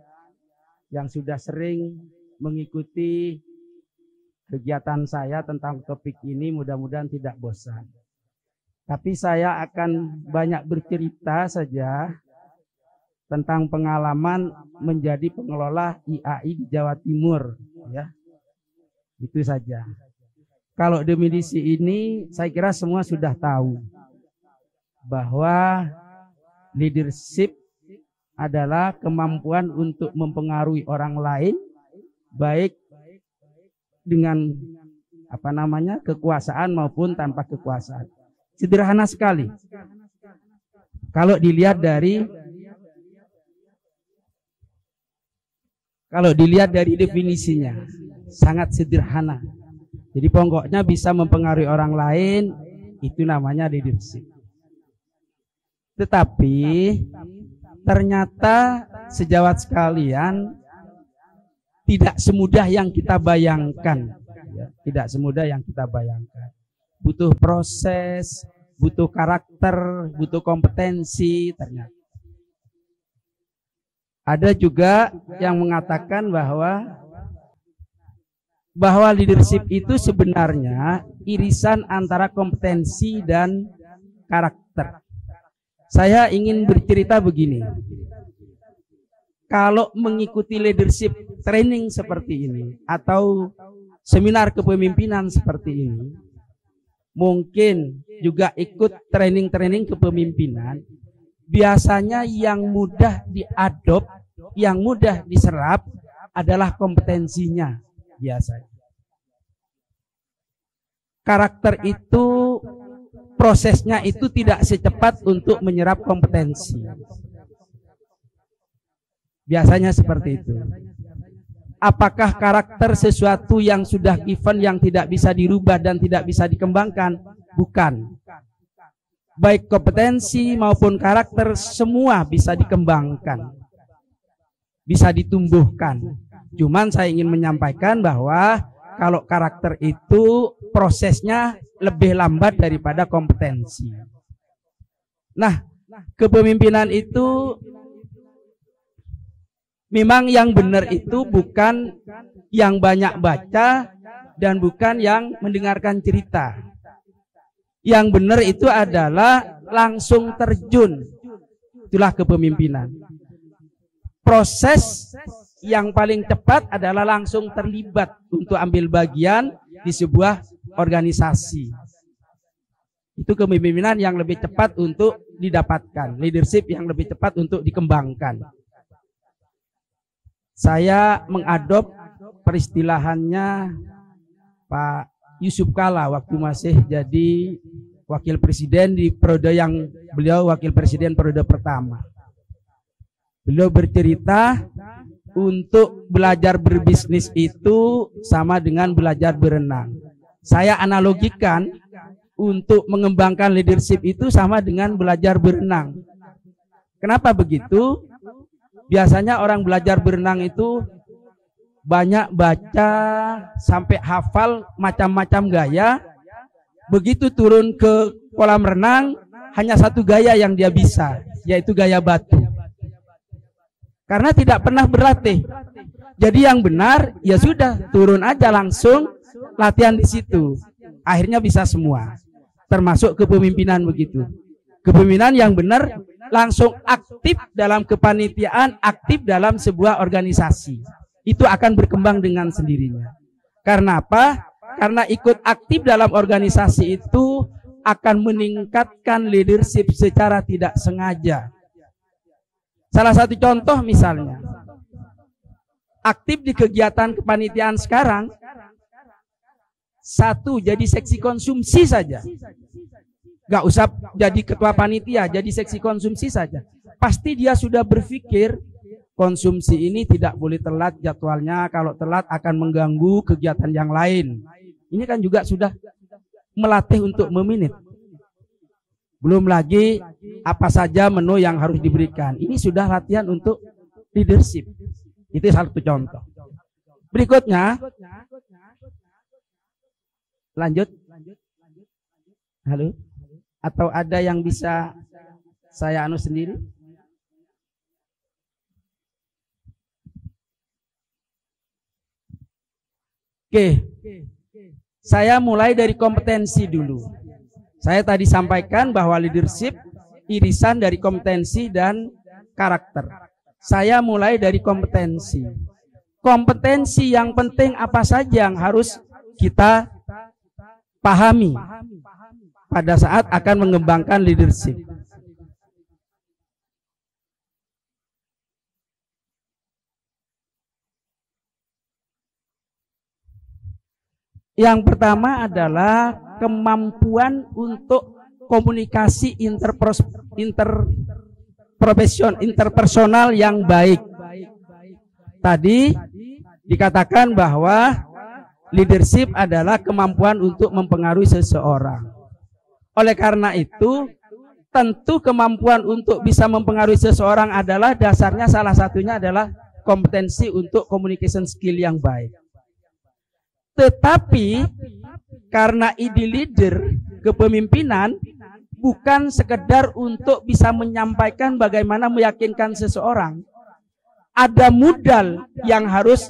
yang sudah sering mengikuti kegiatan saya tentang topik ini mudah-mudahan tidak bosan. Tapi saya akan banyak bercerita saja tentang pengalaman menjadi pengelola IAI di Jawa Timur, ya. Itu saja. Kalau definisi ini saya kira semua sudah tahu bahwa leadership adalah kemampuan untuk mempengaruhi orang lain baik dengan kekuasaan maupun tanpa kekuasaan. Sederhana sekali. Kalau dilihat dari definisinya, sangat sederhana. Jadi pokoknya bisa mempengaruhi orang lain, itu namanya leadership. Tetapi ternyata sejawat sekalian tidak semudah yang kita bayangkan. Ya, tidak semudah yang kita bayangkan. Butuh proses, butuh karakter, butuh kompetensi ternyata. Ada juga yang mengatakan bahwa leadership itu sebenarnya irisan antara kompetensi dan karakter. Saya ingin bercerita begini. Kalau mengikuti leadership training seperti ini atau seminar kepemimpinan seperti ini, mungkin juga ikut training-training kepemimpinan, biasanya yang mudah diadop, yang mudah diserap adalah kompetensinya biasanya. Karakter itu prosesnya itu tidak secepat untuk menyerap kompetensi. Biasanya seperti itu. Apakah karakter sesuatu yang sudah given yang tidak bisa dirubah dan tidak bisa dikembangkan? Bukan. Baik kompetensi maupun karakter semua bisa dikembangkan, bisa ditumbuhkan. Cuman saya ingin menyampaikan bahwa kalau karakter itu prosesnya lebih lambat daripada kompetensi. Nah, kepemimpinan itu memang yang benar itu bukan yang banyak baca dan bukan yang mendengarkan cerita. Yang benar itu adalah langsung terjun. Itulah kepemimpinan. Proses yang paling cepat adalah langsung terlibat untuk ambil bagian di sebuah organisasi. Itu kepemimpinan yang lebih cepat untuk didapatkan. Leadership yang lebih cepat untuk dikembangkan. Saya mengadop peristilahannya Pak Yusuf Kalla waktu masih jadi wakil presiden di periode yang beliau wakil presiden periode pertama. Beliau bercerita untuk belajar berbisnis itu sama dengan belajar berenang. Saya analogikan untuk mengembangkan leadership itu sama dengan belajar berenang. Kenapa begitu? Biasanya orang belajar berenang itu banyak baca sampai hafal macam-macam gaya. Begitu turun ke kolam renang, hanya satu gaya yang dia bisa, yaitu gaya batu. Karena tidak pernah berlatih. Jadi yang benar, ya sudah, turun aja langsung, latihan di situ. Akhirnya bisa semua. Termasuk kepemimpinan begitu. Kepemimpinan yang benar, langsung aktif dalam kepanitiaan, aktif dalam sebuah organisasi. Itu akan berkembang dengan sendirinya. Karena apa? Karena ikut aktif dalam organisasi itu akan meningkatkan leadership secara tidak sengaja. Salah satu contoh misalnya, aktif di kegiatan kepanitiaan sekarang, satu jadi seksi konsumsi saja. Gak usah jadi ketua panitia, jadi seksi konsumsi saja. Pasti dia sudah berpikir, konsumsi ini tidak boleh telat jadwalnya, kalau telat akan mengganggu kegiatan yang lain. Ini kan juga sudah melatih untuk meminit. Belum lagi apa saja menu yang harus diberikan. Ini sudah latihan untuk leadership. Itu satu contoh. Berikutnya, lanjut. Halo? Atau ada yang bisa saya anu sendiri? Oke. Saya mulai dari kompetensi dulu. Saya tadi sampaikan bahwa leadership irisan dari kompetensi dan karakter. Saya mulai dari kompetensi. Kompetensi yang penting apa saja yang harus kita pahami pada saat akan mengembangkan leadership. Yang pertama adalah kemampuan untuk komunikasi interpersonal yang baik. Tadi dikatakan bahwa leadership adalah kemampuan untuk mempengaruhi seseorang. Oleh karena itu, tentu kemampuan untuk bisa mempengaruhi seseorang adalah dasarnya salah satunya adalah kompetensi untuk communication skill yang baik. Tetapi karena ide leader, kepemimpinan bukan sekedar untuk bisa menyampaikan bagaimana meyakinkan seseorang. Ada modal yang harus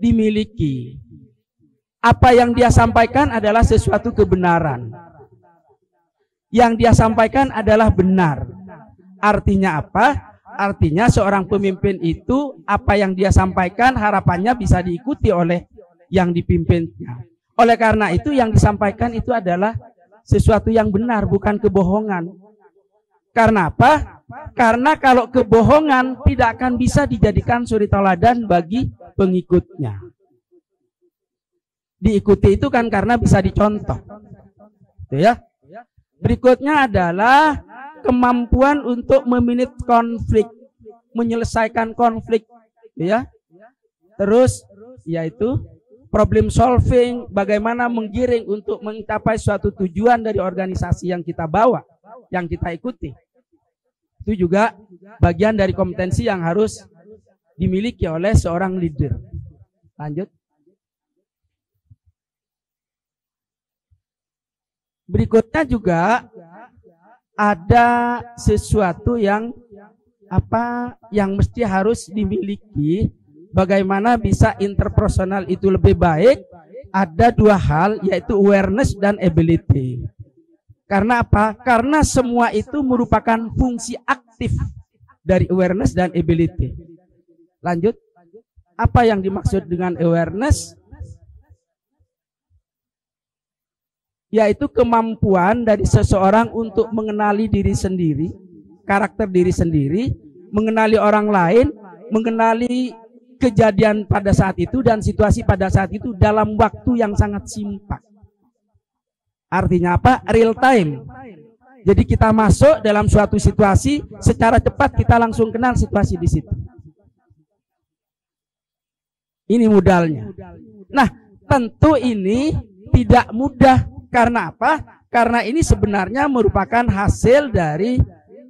dimiliki. Apa yang dia sampaikan adalah sesuatu kebenaran. Yang dia sampaikan adalah benar. Artinya apa? Artinya seorang pemimpin itu apa yang dia sampaikan harapannya bisa diikuti oleh yang dipimpinnya. Oleh karena itu yang disampaikan itu adalah sesuatu yang benar, bukan kebohongan. Karena apa? Karena kalau kebohongan tidak akan bisa dijadikan suri teladan bagi pengikutnya. Diikuti itu kan karena bisa dicontoh. Itu ya. Berikutnya adalah kemampuan untuk memanage konflik, menyelesaikan konflik, ya. Terus yaitu problem solving, bagaimana menggiring untuk mencapai suatu tujuan dari organisasi yang kita bawa, yang kita ikuti. Itu juga bagian dari kompetensi yang harus dimiliki oleh seorang leader. Lanjut. Berikutnya juga ada sesuatu yang mesti harus dimiliki. Bagaimana bisa interpersonal itu lebih baik? Ada dua hal, yaitu awareness dan ability. Karena apa? Karena semua itu merupakan fungsi aktif dari awareness dan ability. Lanjut. Apa yang dimaksud dengan awareness? Yaitu kemampuan dari seseorang untuk mengenali diri sendiri, karakter diri sendiri, mengenali orang lain, mengenali kejadian pada saat itu dan situasi pada saat itu dalam waktu yang sangat singkat. Artinya apa? Real time. Jadi kita masuk dalam suatu situasi, secara cepat kita langsung kenal situasi di situ. Ini modalnya. Nah, tentu ini tidak mudah. Karena apa? Karena ini sebenarnya merupakan hasil dari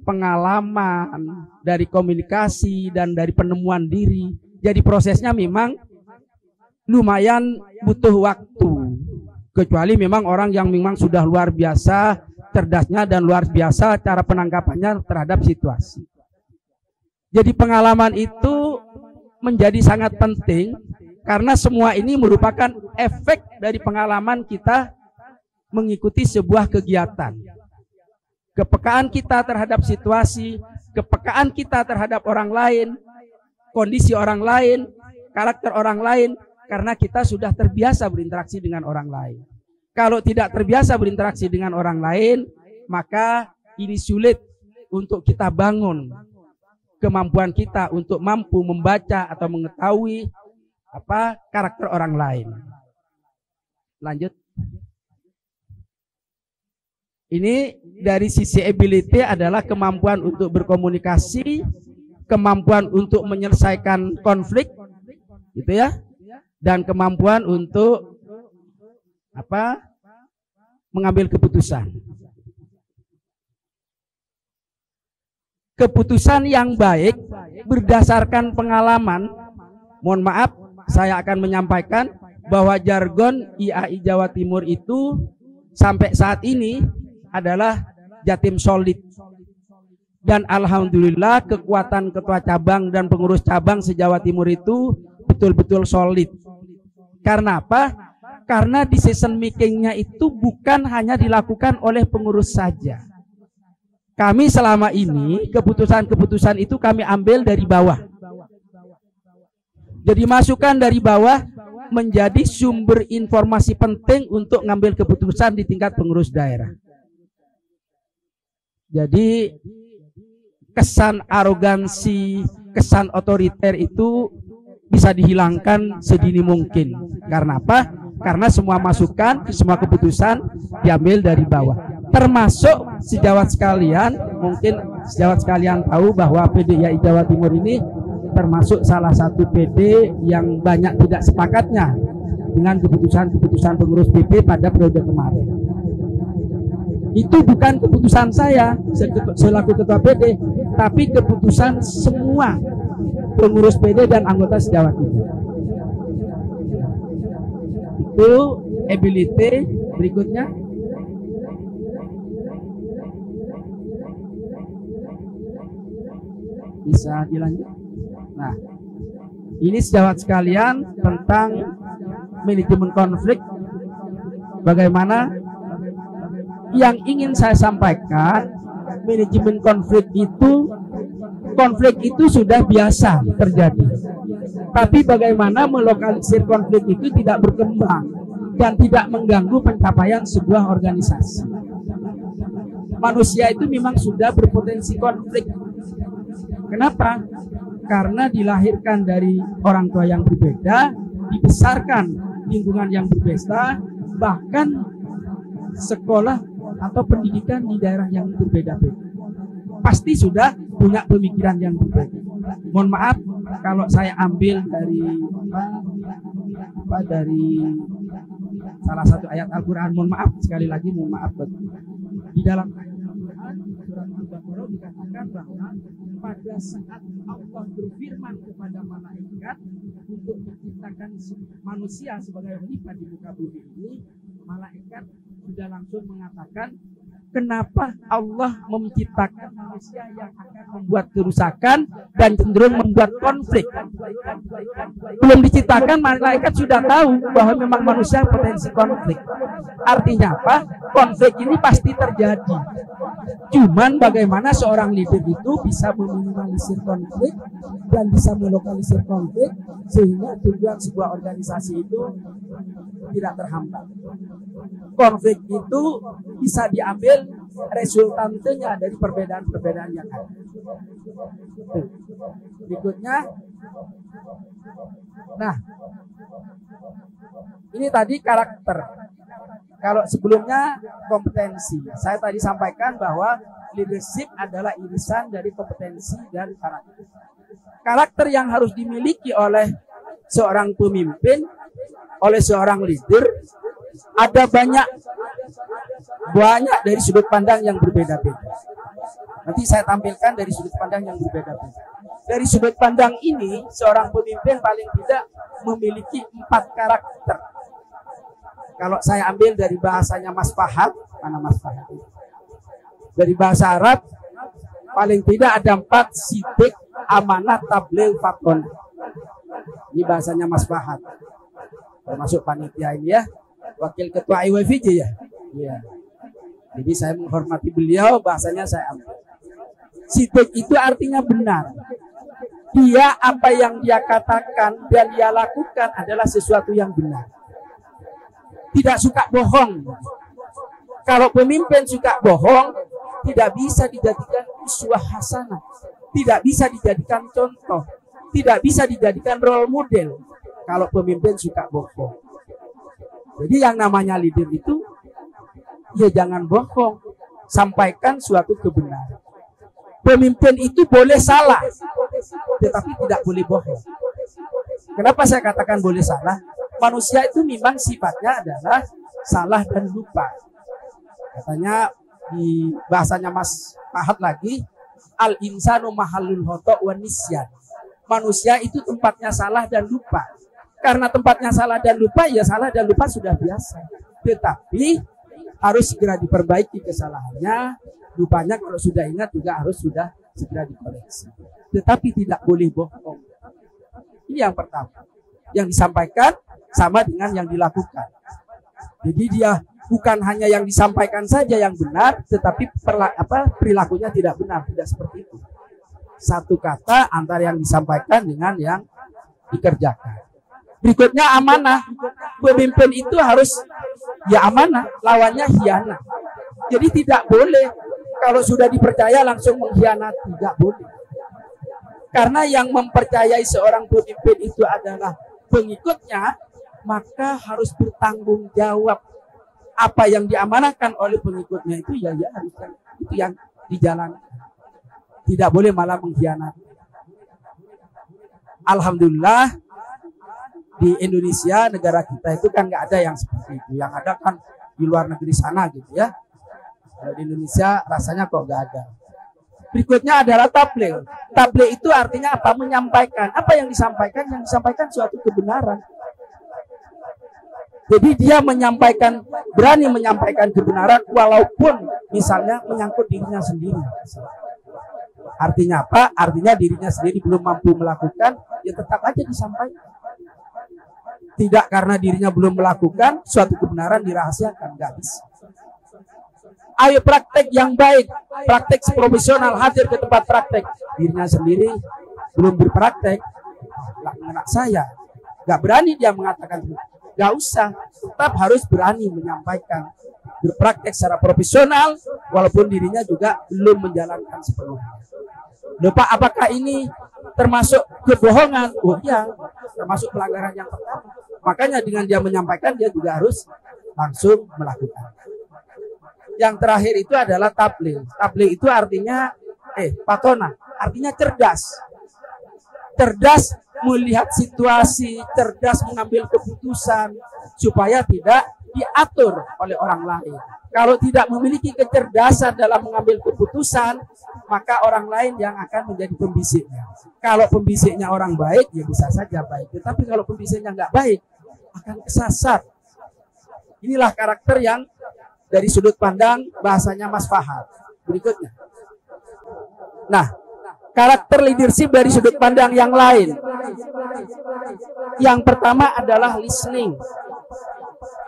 pengalaman, dari komunikasi, dan dari penemuan diri. Jadi prosesnya memang lumayan butuh waktu. Kecuali memang orang yang memang sudah luar biasa cerdasnya dan luar biasa cara penangkapannya terhadap situasi. Jadi pengalaman itu menjadi sangat penting karena semua ini merupakan efek dari pengalaman kita mengikuti sebuah kegiatan. Kepekaan kita terhadap situasi, kepekaan kita terhadap orang lain, kondisi orang lain, karakter orang lain, karena kita sudah terbiasa berinteraksi dengan orang lain. Kalau tidak terbiasa berinteraksi dengan orang lain, maka ini sulit untuk kita bangun kemampuan kita untuk mampu membaca atau mengetahui karakter orang lain. Lanjut. Ini dari sisi ability adalah kemampuan untuk berkomunikasi, kemampuan untuk menyelesaikan konflik, gitu ya, dan kemampuan untuk mengambil keputusan. Keputusan yang baik berdasarkan pengalaman. Mohon maaf, saya akan menyampaikan bahwa jargon IAI Jawa Timur itu sampai saat ini adalah Jatim Solid. Dan alhamdulillah kekuatan ketua cabang dan pengurus cabang se-Jawa Timur itu betul-betul solid. Karena apa? Karena decision making-nya itu bukan hanya dilakukan oleh pengurus saja. Kami selama ini keputusan-keputusan itu kami ambil dari bawah. Jadi masukan dari bawah menjadi sumber informasi penting untuk ngambil keputusan di tingkat pengurus daerah. Jadi kesan arogansi, kesan otoriter itu bisa dihilangkan sedini mungkin. Karena apa? Karena semua masukan, semua keputusan diambil dari bawah. Termasuk sejawat sekalian, mungkin sejawat sekalian tahu bahwa PD IAI Jawa Timur ini termasuk salah satu PD yang banyak tidak sepakatnya dengan keputusan-keputusan pengurus PP pada periode kemarin. Itu bukan keputusan saya selaku ketua PD, tapi keputusan semua pengurus PD dan anggota sejawat itu. Itu ability. Berikutnya, bisa dilanjut. Nah, ini sejawat sekalian tentang manajemen konflik. Bagaimana yang ingin saya sampaikan, manajemen konflik itu sudah biasa terjadi. Tapi bagaimana melokalisir konflik itu tidak berkembang dan tidak mengganggu pencapaian sebuah organisasi. Manusia itu memang sudah berpotensi konflik. Kenapa? Karena dilahirkan dari orang tua yang berbeda, dibesarkan lingkungan yang berbeda, bahkan sekolah atau pendidikan di daerah yang berbeda-beda. Pasti sudah punya pemikiran yang berbeda. Mohon maaf kalau saya ambil dari salah satu ayat Al-Quran. Mohon maaf sekali lagi, mohon maaf betul. Di dalam ayat Al-Quran surat Al-Baqarah dikatakan bahwa pada saat Allah berfirman kepada malaikat untuk menciptakan manusia sebagai khalifah di muka bumi ini, malaikat sudah langsung mengatakan, kenapa Allah menciptakan manusia yang akan membuat kerusakan dan cenderung membuat konflik? Belum diciptakan, malaikat sudah tahu bahwa memang manusia potensi konflik. Artinya apa? Konflik ini pasti terjadi. Cuman bagaimana seorang leader itu bisa meminimalisir konflik dan bisa melokalisir konflik sehingga tujuan sebuah organisasi itu tidak terhambat. Konflik itu bisa diambil resultantenya dari perbedaan-perbedaan yang ada. Berikutnya, nah, ini tadi karakter. Kalau sebelumnya kompetensi, saya tadi sampaikan bahwa leadership adalah irisan dari kompetensi dan karakter. Karakter yang harus dimiliki oleh seorang pemimpin, oleh seorang leader, ada banyak dari sudut pandang yang berbeda-beda. Nanti saya tampilkan dari sudut pandang yang berbeda-beda. Dari sudut pandang ini, seorang pemimpin paling tidak memiliki 4 karakter. Kalau saya ambil dari bahasanya Mas Fahad, mana Mas Fahad? Dari bahasa Arab, paling tidak ada 4 sidik, amanah, tabligh, fatwa. Ini bahasanya Mas Fahad. Termasuk panitia ini ya, wakil ketua IWPJ ya. Iya. Jadi saya menghormati beliau, bahasanya saya ambil. Sidik itu artinya benar. Dia apa yang dia katakan dan dia lakukan adalah sesuatu yang benar. Tidak suka bohong. Kalau pemimpin suka bohong, tidak bisa dijadikan uswah hasanah, tidak bisa dijadikan contoh, tidak bisa dijadikan role model. Kalau pemimpin suka bohong. Jadi yang namanya leader itu, ya jangan bohong, sampaikan suatu kebenaran. Pemimpin itu boleh salah, tetapi tidak boleh bohong. Kenapa saya katakan boleh salah? Manusia itu memang sifatnya adalah salah dan lupa. Katanya di bahasanya Mas Fahad lagi, al-insanu mahallul khata' wa nisyan. Manusia itu tempatnya salah dan lupa. Karena tempatnya salah dan lupa, ya salah dan lupa sudah biasa. Tetapi harus segera diperbaiki kesalahannya. Lupanya kalau sudah ingat juga harus sudah segera dikoreksi. Tetapi tidak boleh bohong. Ini yang pertama. Yang disampaikan sama dengan yang dilakukan. Jadi dia bukan hanya yang disampaikan saja yang benar, tetapi perilakunya tidak benar, tidak seperti itu. Satu kata antara yang disampaikan dengan yang dikerjakan. Berikutnya amanah. Pemimpin itu harus ya amanah, lawannya khianat. Jadi tidak boleh kalau sudah dipercaya langsung mengkhianati, tidak boleh. Karena yang mempercayai seorang pemimpin itu adalah pengikutnya, maka harus bertanggung jawab. Apa yang diamanahkan oleh pengikutnya itu ya harus itu yang dijalankan. Tidak boleh malah mengkhianati. Alhamdulillah di Indonesia, negara kita itu kan nggak ada yang seperti itu. Yang ada kan di luar negeri sana gitu ya. Kalau di Indonesia rasanya kok nggak ada. Berikutnya adalah tabligh. Tabligh itu artinya apa? Menyampaikan. Apa yang disampaikan? Yang disampaikan suatu kebenaran. Jadi dia berani menyampaikan kebenaran walaupun misalnya menyangkut dirinya sendiri. Artinya apa? Artinya dirinya sendiri belum mampu melakukan, ya tetap aja disampaikan. Tidak karena dirinya belum melakukan, suatu kebenaran dirahasiakan, nggak bisa. Ayo praktek yang baik, praktek profesional, hadir ke tempat praktek. Dirinya sendiri belum berpraktek, anak saya nggak berani dia mengatakan, nggak usah, tetap harus berani menyampaikan, berpraktek secara profesional, walaupun dirinya juga belum menjalankan sepenuhnya. Lupa apakah ini termasuk kebohongan? Oh iya, termasuk pelanggaran yang pertama. Makanya dengan dia menyampaikan, dia juga harus langsung melakukan. Yang terakhir itu adalah tabligh. Tabligh itu artinya patona, artinya cerdas. Cerdas melihat situasi, cerdas mengambil keputusan supaya tidak diatur oleh orang lain. Kalau tidak memiliki kecerdasan dalam mengambil keputusan, maka orang lain yang akan menjadi pembisiknya. Kalau pembisiknya orang baik, ya bisa saja baik. Tetapi kalau pembisiknya nggak baik, akan kesasar. Inilah karakter yang dari sudut pandang bahasanya Mas Fahad. Berikutnya. Nah, karakter leadership dari sudut pandang yang lain. Yang pertama adalah listening.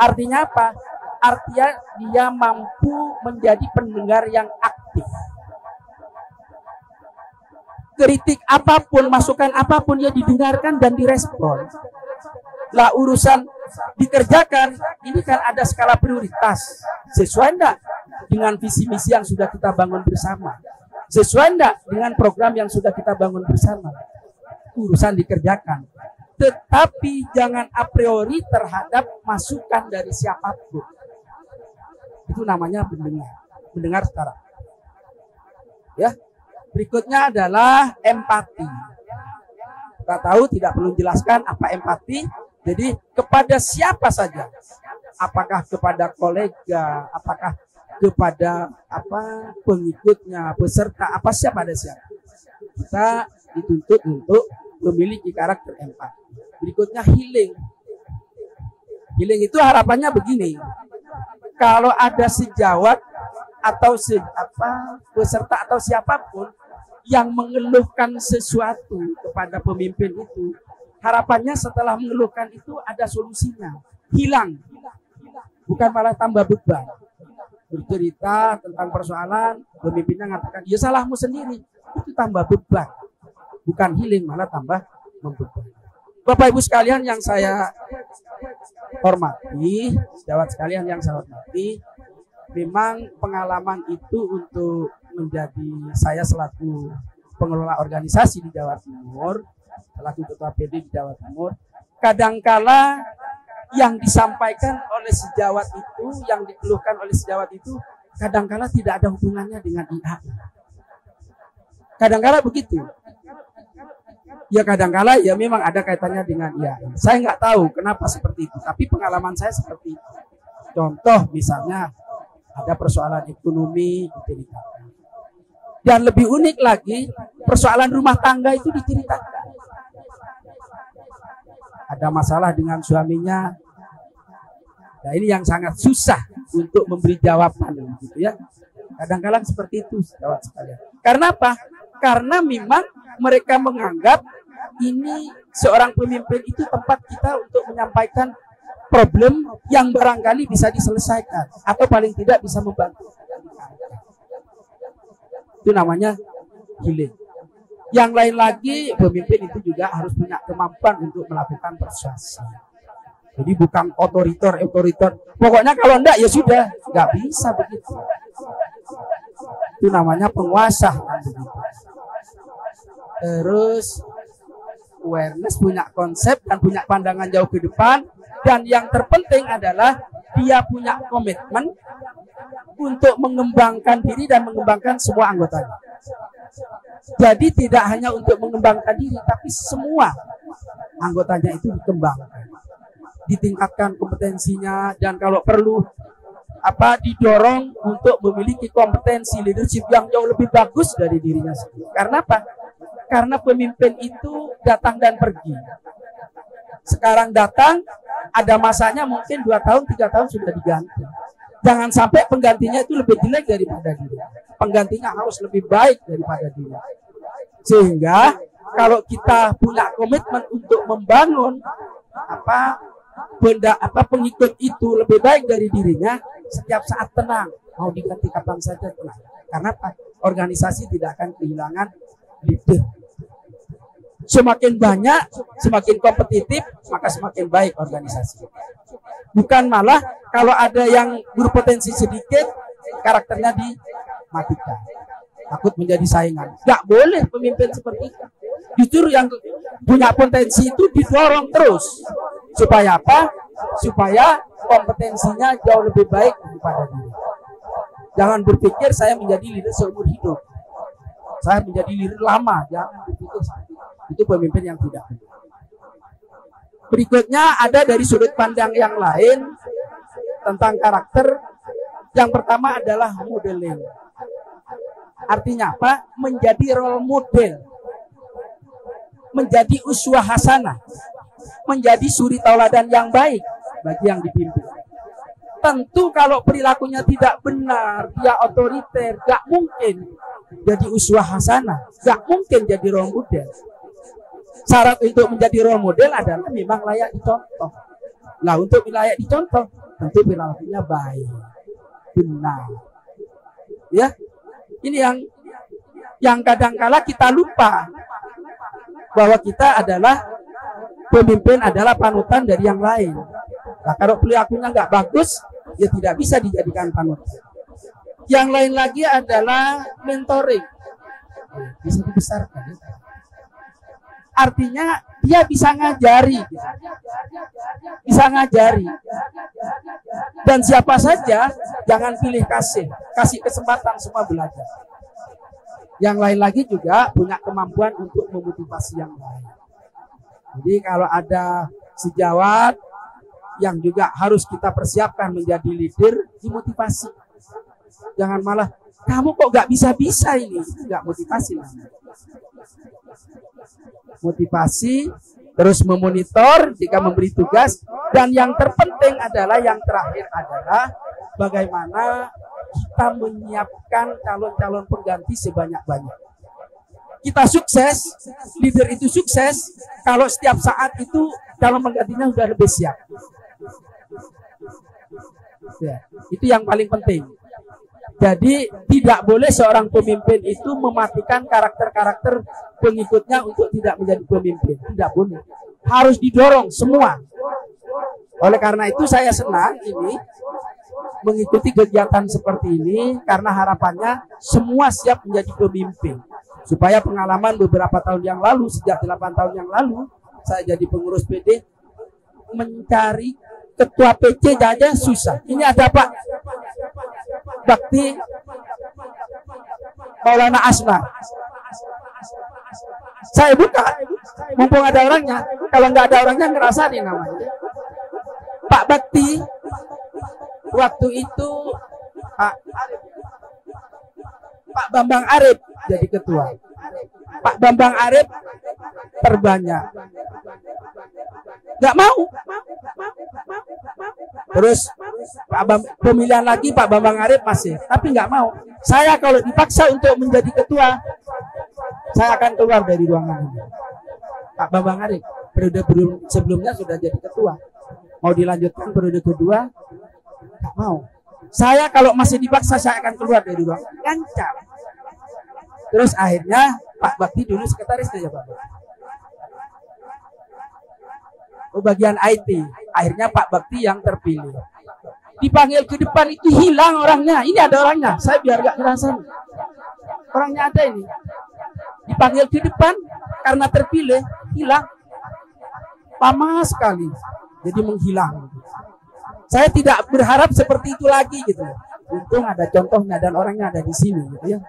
Artinya apa? Artinya dia mampu menjadi pendengar yang aktif. Kritik apapun, masukan apapun ya didengarkan dan direspon. Lah urusan dikerjakan, ini kan ada skala prioritas. Sesuai enggak dengan visi misi yang sudah kita bangun bersama? Sesuai enggak dengan program yang sudah kita bangun bersama? Urusan dikerjakan. Tetapi jangan a priori terhadap masukan dari siapapun. Itu namanya mendengar secara. Ya. Berikutnya adalah empati. Kita tahu tidak perlu jelaskan apa empati. Jadi kepada siapa saja, apakah kepada kolega, apakah kepada pengikutnya, peserta, siapa ada siapa. Kita dituntut untuk memiliki karakter empati. Berikutnya healing. Healing itu harapannya begini. Kalau ada sejawat atau peserta atau siapapun yang mengeluhkan sesuatu kepada pemimpin itu, harapannya setelah mengeluhkan itu ada solusinya. Hilang. Bukan malah tambah beban. Bercerita tentang persoalan, pemimpinnya mengatakan, ya salahmu sendiri. Itu tambah beban. Bukan healing, malah tambah membeban. Bapak Ibu sekalian yang saya hormati, sejawat sekalian yang saya hormati, memang pengalaman itu untuk menjadi saya selaku pengelola organisasi di Jawa Timur, selaku ketua PD di Jawa Timur, kadangkala yang disampaikan oleh sejawat itu, yang dikeluhkan oleh sejawat itu, kadangkala tidak ada hubungannya dengan IAI. Kadangkala begitu. Ya kadangkala ya memang ada kaitannya dengan IAI. Saya nggak tahu kenapa seperti itu, tapi pengalaman saya seperti itu. Contoh misalnya ada persoalan ekonomi, diceritakan. Dan lebih unik lagi, persoalan rumah tangga itu diceritakan. Ada masalah dengan suaminya. Nah ini yang sangat susah untuk memberi jawaban, gitu ya. Kadang-kadang seperti itu, jawab sekalian. Karena apa? Karena memang mereka menganggap ini seorang pemimpin itu tempat kita untuk menyampaikan problem yang barangkali bisa diselesaikan atau paling tidak bisa membantu. Itu namanya healing. Yang lain lagi, pemimpin itu juga harus punya kemampuan untuk melakukan persuasi. Jadi bukan otoriter. Pokoknya kalau enggak ya sudah, enggak bisa begitu. Itu namanya penguasa. Terus awareness, punya konsep dan punya pandangan jauh ke depan. Dan yang terpenting adalah dia punya komitmen untuk mengembangkan diri dan mengembangkan semua anggotanya. Jadi tidak hanya untuk mengembangkan diri, tapi semua anggotanya itu dikembangkan, ditingkatkan kompetensinya, dan kalau perlu didorong untuk memiliki kompetensi leadership yang jauh lebih bagus dari dirinya sendiri. Karena apa? Karena pemimpin itu datang dan pergi. Sekarang datang, ada masanya mungkin 2 tahun, 3 tahun sudah diganti. Jangan sampai penggantinya itu lebih jelek daripada diri. Penggantinya harus lebih baik daripada diri. Sehingga kalau kita punya komitmen untuk membangun pengikut itu lebih baik dari dirinya, setiap saat tenang, mau diganti kapan saja tenang. Karena organisasi tidak akan kehilangan leader. Semakin banyak, semakin kompetitif, maka semakin baik organisasi. Bukan malah kalau ada yang berpotensi sedikit, karakternya dimatikan. Takut menjadi saingan. Gak boleh pemimpin seperti itu. Justru yang punya potensi itu didorong terus. Supaya apa? Supaya kompetensinya jauh lebih baik daripada diri. Jangan berpikir saya menjadi leader seumur hidup. Saya menjadi leader lama. Jangan berpikir seperti itu. Itu pemimpin yang tidak benar. Berikutnya ada dari sudut pandang yang lain tentang karakter. Yang pertama adalah modeling. Artinya apa? Menjadi role model. Menjadi uswah hasanah. Menjadi suri tauladan yang baik bagi yang dipimpin. Tentu kalau perilakunya tidak benar, dia otoriter, gak mungkin jadi uswah hasanah, gak mungkin jadi role model. Syarat untuk menjadi role model adalah memang layak dicontoh. Nah, untuk layak dicontoh, tentu perilakunya baik, benar. Ya, ini yang kadang-kala kita lupa bahwa kita adalah pemimpin, adalah panutan dari yang lain. Nah, kalau perilakunya nggak bagus, ya tidak bisa dijadikan panutan. Yang lain lagi adalah mentoring. Bisa dibesarkan. Artinya dia bisa ngajari. Bisa ngajari. Dan siapa saja, jangan pilih kasih. Kasih kesempatan semua belajar. Yang lain lagi juga punya kemampuan untuk memotivasi yang lain. Jadi kalau ada sejawat yang juga harus kita persiapkan menjadi leader, dimotivasi. Jangan malah, kamu kok gak bisa-bisa ini. Gak motivasi. Motivasi, terus memonitor jika memberi tugas. Dan yang terpenting adalah, yang terakhir adalah bagaimana kita menyiapkan calon-calon pengganti sebanyak-banyak. Kita sukses, leader itu sukses kalau setiap saat itu calon penggantinya sudah lebih siap. Ya, itu yang paling penting. Jadi tidak boleh seorang pemimpin itu mematikan karakter-karakter pengikutnya untuk tidak menjadi pemimpin. Tidak boleh. Harus didorong semua. Oleh karena itu saya senang ini mengikuti kegiatan seperti ini, karena harapannya semua siap menjadi pemimpin. Supaya pengalaman beberapa tahun yang lalu, sejak 8 tahun yang lalu, saya jadi pengurus PD, mencari ketua PC aja susah. Ini ada Pak Bakti Maulana Asma. Saya buka, mumpung ada orangnya. Kalau nggak ada orangnya ngerasa nih namanya. Pak Bakti, waktu itu Pak Bambang Arif jadi ketua. Pak Bambang Arif terbanyak. Nggak mau. Terus pemilihan lagi Pak Bambang Arif masih, tapi nggak mau. Saya kalau dipaksa untuk menjadi ketua, saya akan keluar dari ruangan ini. Pak Bambang Arif periode sebelumnya sudah jadi ketua, mau dilanjutkan periode kedua, nggak mau. Saya kalau masih dipaksa, saya akan keluar dari ruangan. Gancang. Terus akhirnya Pak Bakti dulu sekretaris saja Pak. Bagian IT. Akhirnya Pak Bakti yang terpilih. Dipanggil ke depan itu hilang orangnya. Ini ada orangnya. Saya biar gak ngerasain. Orangnya ada ini. Dipanggil ke depan karena terpilih, hilang. Lama sekali. Jadi menghilang. Saya tidak berharap seperti itu lagi gitu. Untung ada contohnya dan orangnya ada di sini gitu ya.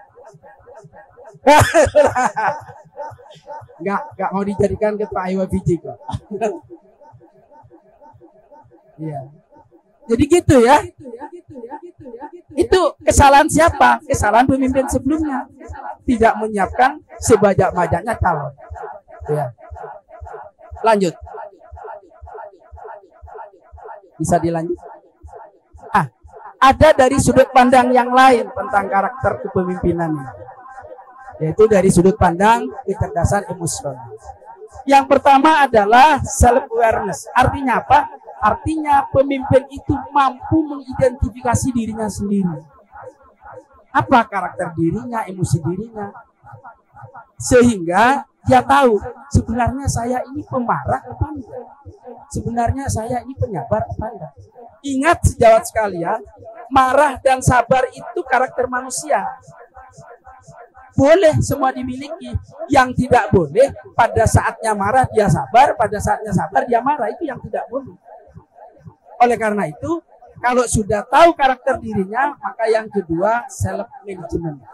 Nggak mau dijadikan ketua IWPG kok. Iya. Jadi gitu ya. Itu kesalahan siapa? Kesalahan pemimpin sebelumnya. Tidak menyiapkan sebanyak-banyaknya calon. Ya. Lanjut. Bisa dilanjut? Ada dari sudut pandang yang lain tentang karakter kepemimpinan ini. Yaitu dari sudut pandang kecerdasan emosional. Yang pertama adalah self-awareness. Artinya apa? Artinya pemimpin itu mampu mengidentifikasi dirinya sendiri. Apa karakter dirinya, emosi dirinya. Sehingga dia tahu sebenarnya saya ini pemarah apa enggak. Sebenarnya saya ini penyabar apa enggak. Ingat sejawat sekalian, marah dan sabar itu karakter manusia. Boleh semua dimiliki. Yang tidak boleh pada saatnya marah dia sabar, pada saatnya sabar dia marah, itu yang tidak boleh. Oleh karena itu, kalau sudah tahu karakter dirinya, maka yang kedua self-management.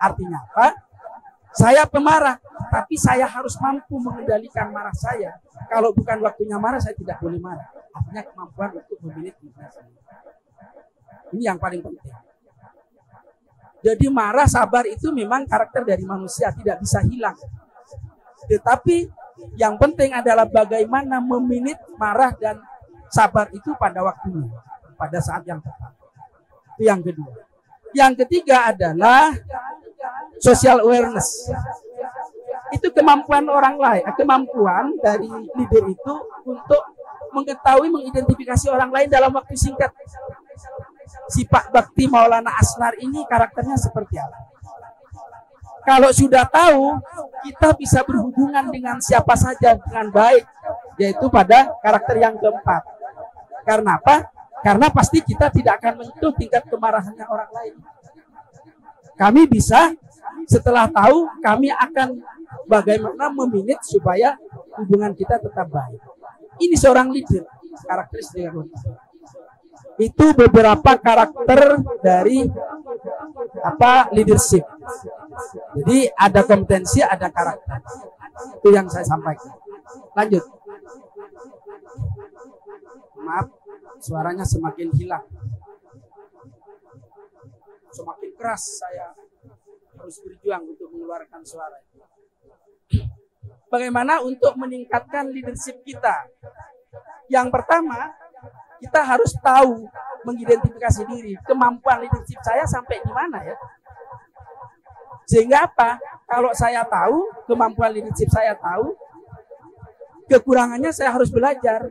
Artinya apa? Saya pemarah, tapi saya harus mampu mengendalikan marah saya. Kalau bukan waktunya marah, saya tidak boleh marah. Artinya kemampuan untuk memilih diri sendiri. Ini yang paling penting. Jadi marah, sabar itu memang karakter dari manusia, tidak bisa hilang. Tetapi yang penting adalah bagaimana meminit marah dan sabar itu pada waktunya, pada saat yang tepat. Itu yang kedua. Yang ketiga adalah social awareness. Itu kemampuan orang lain, kemampuan dari leader itu untuk mengetahui, mengidentifikasi orang lain dalam waktu singkat. Si Pak Bakti Maulana Asnar ini karakternya seperti apa? Kalau sudah tahu, kita bisa berhubungan dengan siapa saja dengan baik, yaitu pada karakter yang keempat. Karena apa? Karena pasti kita tidak akan menyentuh tingkat kemarahannya orang lain. Kami bisa, setelah tahu, kami akan bagaimana meminit supaya hubungan kita tetap baik. Ini seorang leader, karakteristik yang utama. Itu beberapa karakter dari leadership. Jadi ada kompetensi, ada karakter. Itu yang saya sampaikan. Lanjut. Maaf, suaranya semakin hilang. Semakin keras saya harus berjuang untuk mengeluarkan suara. Bagaimana untuk meningkatkan leadership kita? Yang pertama, kita harus tahu, mengidentifikasi diri. Kemampuan leadership saya sampai di mana ya? Sehingga apa? Kalau saya tahu, kemampuan leadership saya tahu, kekurangannya saya harus belajar.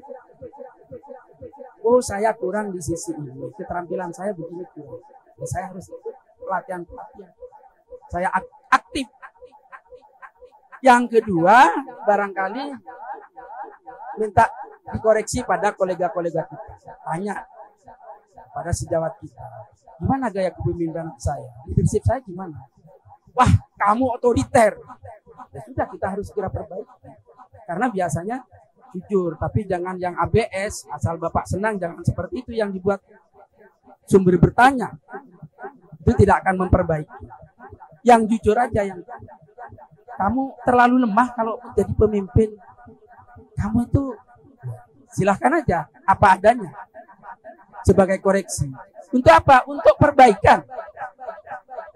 Oh, saya kurang di sisi ini. Keterampilan saya begini kurang. Ya, saya harus pelatihan. Saya aktif. Yang kedua, barangkali minta dikoreksi pada kolega-kolega kita. Tanya pada sejawat kita. Gimana gaya kepemimpinan saya? Leadership saya gimana? Wah, kamu otoriter. Ya sudah, kita harus segera perbaiki. Karena biasanya jujur, tapi jangan yang ABS, asal Bapak senang, jangan seperti itu yang dibuat sumber bertanya. Itu tidak akan memperbaiki. Yang jujur aja, yang kamu terlalu lemah kalau menjadi pemimpin. Kamu itu silahkan aja, apa adanya. Sebagai koreksi. Untuk apa? Untuk perbaikan.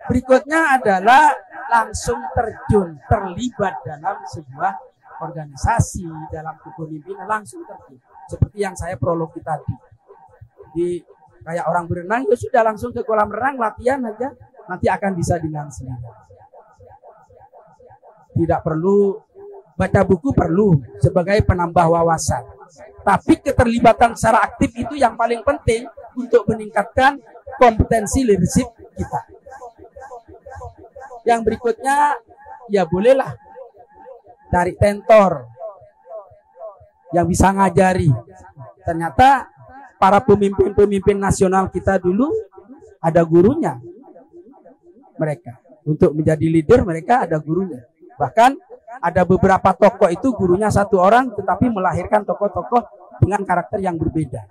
Berikutnya adalah langsung terjun, terlibat dalam sebuah organisasi, dalam kepemimpinan, langsung terjun. Seperti yang saya prologi tadi. Di kayak orang berenang, ya sudah langsung ke kolam renang, latihan aja, nanti akan bisa dengan sendiri. Tidak perlu baca buku, perlu sebagai penambah wawasan. Tapi keterlibatan secara aktif itu yang paling penting untuk meningkatkan kompetensi leadership kita. Yang berikutnya, ya bolehlah cari mentor yang bisa ngajari. Ternyata para pemimpin-pemimpin nasional kita dulu ada gurunya. Mereka untuk menjadi leader mereka ada gurunya. Bahkan ada beberapa tokoh itu gurunya satu orang, tetapi melahirkan tokoh-tokoh dengan karakter yang berbeda.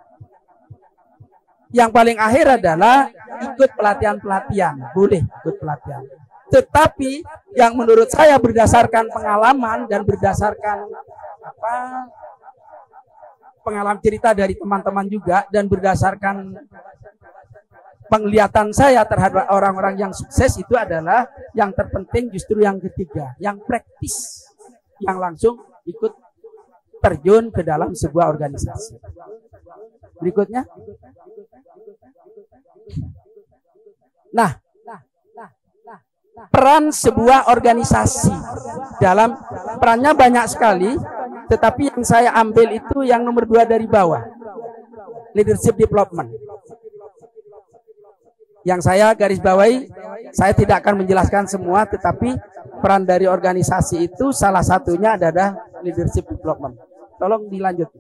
Yang paling akhir adalah ikut pelatihan-pelatihan. Boleh ikut pelatihan. Tetapi yang menurut saya berdasarkan pengalaman dan berdasarkan pengalaman cerita dari teman-teman juga dan berdasarkan penglihatan saya terhadap orang-orang yang sukses itu adalah yang terpenting justru yang ketiga, yang praktis, yang langsung ikut terjun ke dalam sebuah organisasi. Berikutnya. Nah, peran sebuah organisasi dalam perannya banyak sekali, tetapi yang saya ambil itu yang nomor 2 dari bawah, leadership development. Yang saya garis bawahi, saya tidak akan menjelaskan semua, tetapi peran dari organisasi itu salah satunya adalah leadership development. Tolong dilanjut.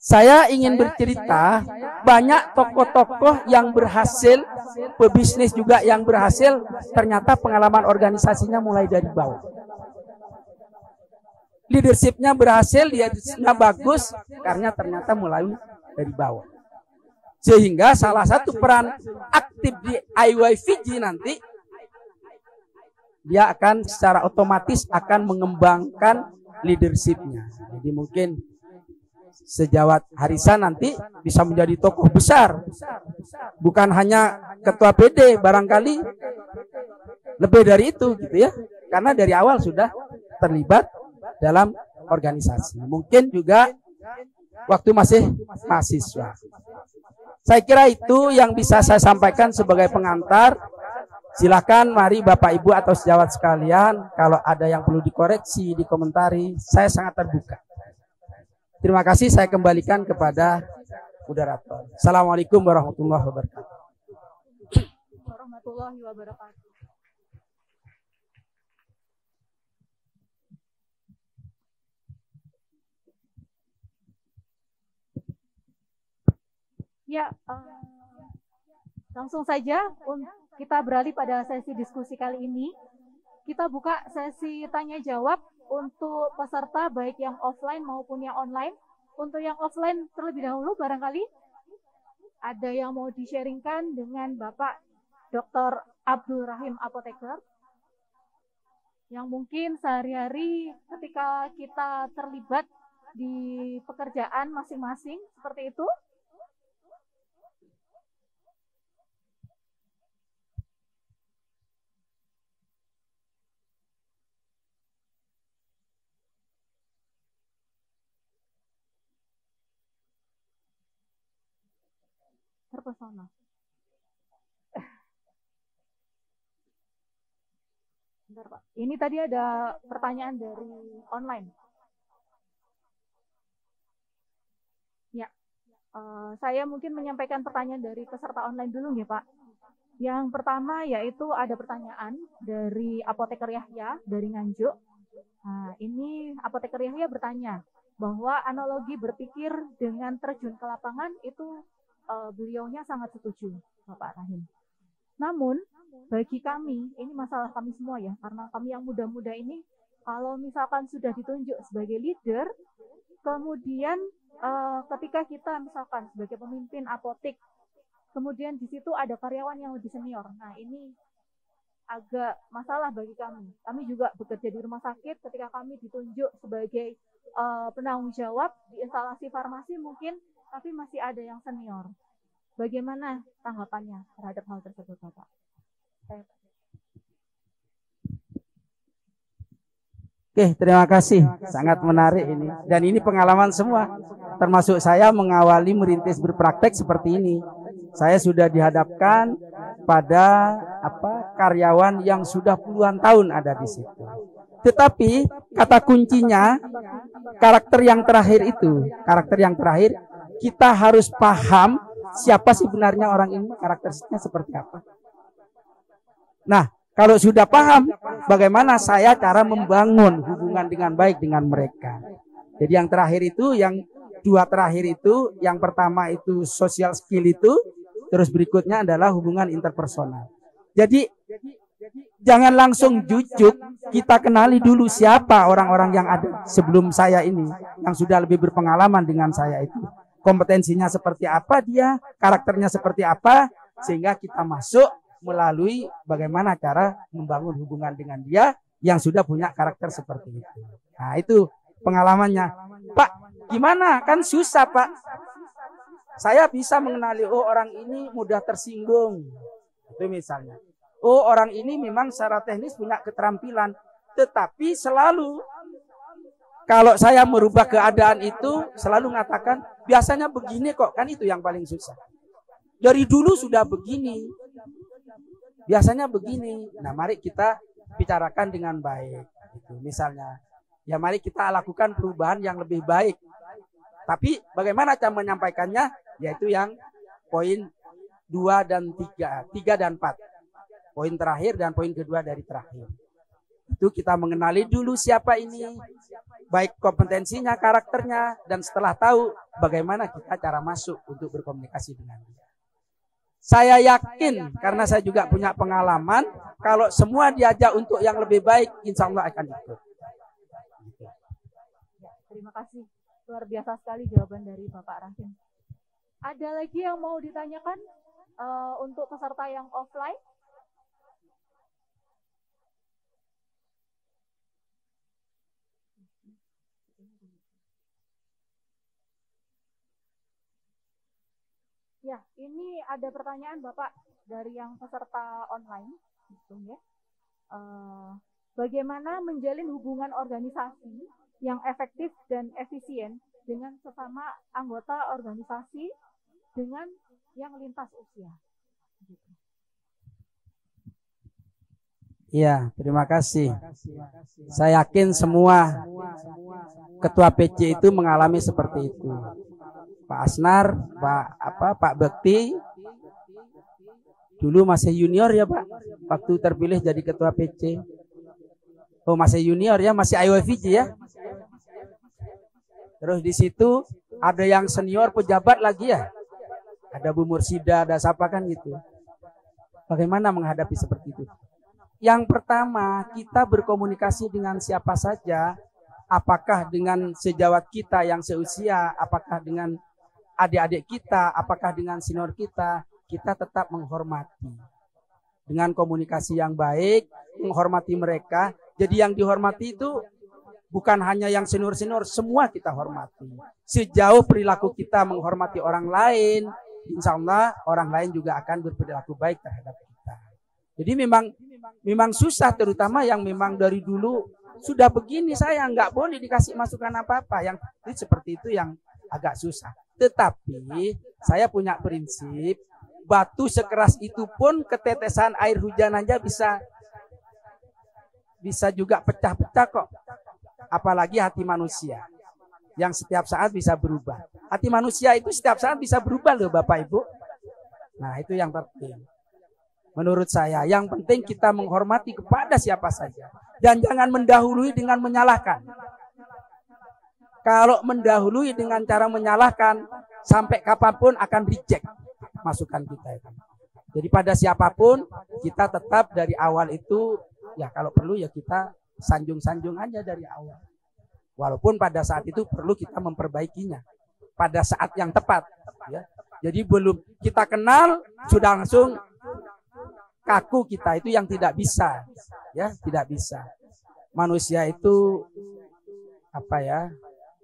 Saya ingin bercerita banyak tokoh-tokoh yang berhasil, pebisnis juga yang berhasil, ternyata pengalaman organisasinya mulai dari bawah. Leadershipnya berhasil, leadershipnya bagus, karena ternyata mulai dari bawah. Sehingga salah satu peran aktif di IYVG nanti, dia akan secara otomatis akan mengembangkan leadershipnya. Jadi mungkin sejawat Harisan nanti bisa menjadi tokoh besar, bukan hanya ketua PD, barangkali lebih dari itu gitu ya, karena dari awal sudah terlibat dalam organisasi. Mungkin juga waktu masih mahasiswa. Saya kira itu yang bisa saya sampaikan sebagai pengantar. Silakan mari Bapak Ibu atau sejawat sekalian, kalau ada yang perlu dikoreksi, dikomentari, saya sangat terbuka. Terima kasih, saya kembalikan kepada moderator. Assalamualaikum warahmatullahi wabarakatuh. Warahmatullahi wabarakatuh. Ya, langsung saja kita beralih pada sesi diskusi kali ini. Kita buka sesi tanya jawab untuk peserta baik yang offline maupun yang online. Untuk yang offline terlebih dahulu barangkali ada yang mau di-sharingkan dengan Bapak Dr. Abdul Rahim Apoteker, yang mungkin sehari-hari ketika kita terlibat di pekerjaan masing-masing seperti itu. Terpesona. Bentar, Pak. Ini tadi ada pertanyaan dari online. Ya, saya mungkin menyampaikan pertanyaan dari peserta online dulu ya Pak. Yang pertama yaitu ada pertanyaan dari Apoteker Yahya dari Nganjuk. Nah, ini Apoteker Yahya bertanya bahwa analogi berpikir dengan terjun ke lapangan itu beliaunya sangat setuju, Bapak Rahim. Namun, bagi kami, ini masalah kami semua ya, karena kami yang muda-muda ini, kalau misalkan sudah ditunjuk sebagai leader, kemudian ketika kita misalkan sebagai pemimpin apotek, kemudian di situ ada karyawan yang lebih senior. Nah, ini agak masalah bagi kami. Kami juga bekerja di rumah sakit, ketika kami ditunjuk sebagai penanggung jawab di instalasi farmasi mungkin, tapi masih ada yang senior. Bagaimana tanggapannya terhadap hal tersebut, Bapak? Oke, terima kasih. Sangat menarik ini. Dan ini pengalaman semua. Termasuk saya mengawali merintis berpraktek seperti ini. Saya sudah dihadapkan pada karyawan yang sudah puluhan tahun ada di situ. Tetapi kata kuncinya karakter yang terakhir itu. Karakter yang terakhir, kita harus paham siapa sebenarnya orang ini, karakteristiknya seperti apa. Nah, kalau sudah paham, bagaimana saya cara membangun hubungan dengan baik dengan mereka. Jadi yang terakhir itu, yang dua terakhir itu, yang pertama itu social skill itu, terus berikutnya adalah hubungan interpersonal. Jadi jangan langsung jujuk, kita kenali dulu siapa orang-orang yang ada sebelum saya ini, yang sudah lebih berpengalaman dengan saya itu. Kompetensinya seperti apa dia, karakternya seperti apa, sehingga kita masuk melalui bagaimana cara membangun hubungan dengan dia yang sudah punya karakter seperti itu. Nah, itu pengalamannya. Pak, gimana? Kan susah, Pak. saya bisa mengenali, oh orang ini mudah tersinggung. Itu misalnya. Oh orang ini memang secara teknis punya keterampilan. Tetapi selalu kalau saya merubah keadaan itu selalu mengatakan biasanya begini kok. Kan itu yang paling susah. Dari dulu sudah begini. Biasanya begini. Nah mari kita bicarakan dengan baik. Gitu. Misalnya, ya mari kita lakukan perubahan yang lebih baik. Tapi bagaimana cara menyampaikannya? Yaitu yang poin 2 dan 3 dan 4. Poin terakhir dan poin kedua dari terakhir. Itu kita mengenali dulu siapa ini. Baik kompetensinya, karakternya. Dan setelah tahu bagaimana kita cara masuk untuk berkomunikasi dengan dia. Saya yakin karena saya juga punya pengalaman. Kalau semua diajak untuk yang lebih baik, insya Allah akan ikut. Terima kasih. Luar biasa sekali jawaban dari Bapak Rahim. Ada lagi yang mau ditanyakan untuk peserta yang offline? Ya, ini ada pertanyaan Bapak dari yang peserta online. Gitu ya. Bagaimana menjalin hubungan organisasi yang efektif dan efisien dengan sesama anggota organisasi dengan yang lintas usia? Gitu. Ya, terima kasih. Saya yakin semua ketua PC itu mengalami seperti itu. Pak Asnar, Pak Bekti, dulu masih junior ya Pak, waktu terpilih jadi ketua PC. Oh masih junior ya, masih IWPG ya. Terus di situ ada yang senior pejabat lagi ya, ada Bu Mursida, ada siapa kan gitu. Bagaimana menghadapi seperti itu? Yang pertama, kita berkomunikasi dengan siapa saja, apakah dengan sejawat kita yang seusia, apakah dengan adik-adik kita, apakah dengan senior kita tetap menghormati. Dengan komunikasi yang baik, menghormati mereka. Jadi yang dihormati itu bukan hanya yang senior-senior, semua kita hormati. Sejauh perilaku kita menghormati orang lain, insya Allah orang lain juga akan berperilaku baik terhadap kita. Jadi memang susah, terutama yang memang dari dulu sudah begini, saya nggak boleh dikasih masukan apa-apa. Yang seperti itu yang agak susah. Tetapi saya punya prinsip, batu sekeras itu pun ketetesan air hujan aja bisa juga pecah-pecah kok. Apalagi hati manusia yang setiap saat bisa berubah. Hati manusia itu setiap saat bisa berubah loh Bapak Ibu. Nah itu yang penting. Menurut saya yang penting kita menghormati kepada siapa saja. Dan jangan mendahului dengan menyalahkan. Kalau mendahului dengan cara menyalahkan, sampai kapanpun akan reject masukan kita itu. Jadi pada siapapun, kita tetap dari awal itu, ya kalau perlu ya kita sanjung-sanjung aja dari awal. Walaupun pada saat itu perlu kita memperbaikinya. Pada saat yang tepat. Ya. Jadi belum kita kenal, sudah langsung kaku kita, itu yang tidak bisa. Ya, tidak bisa. Manusia itu,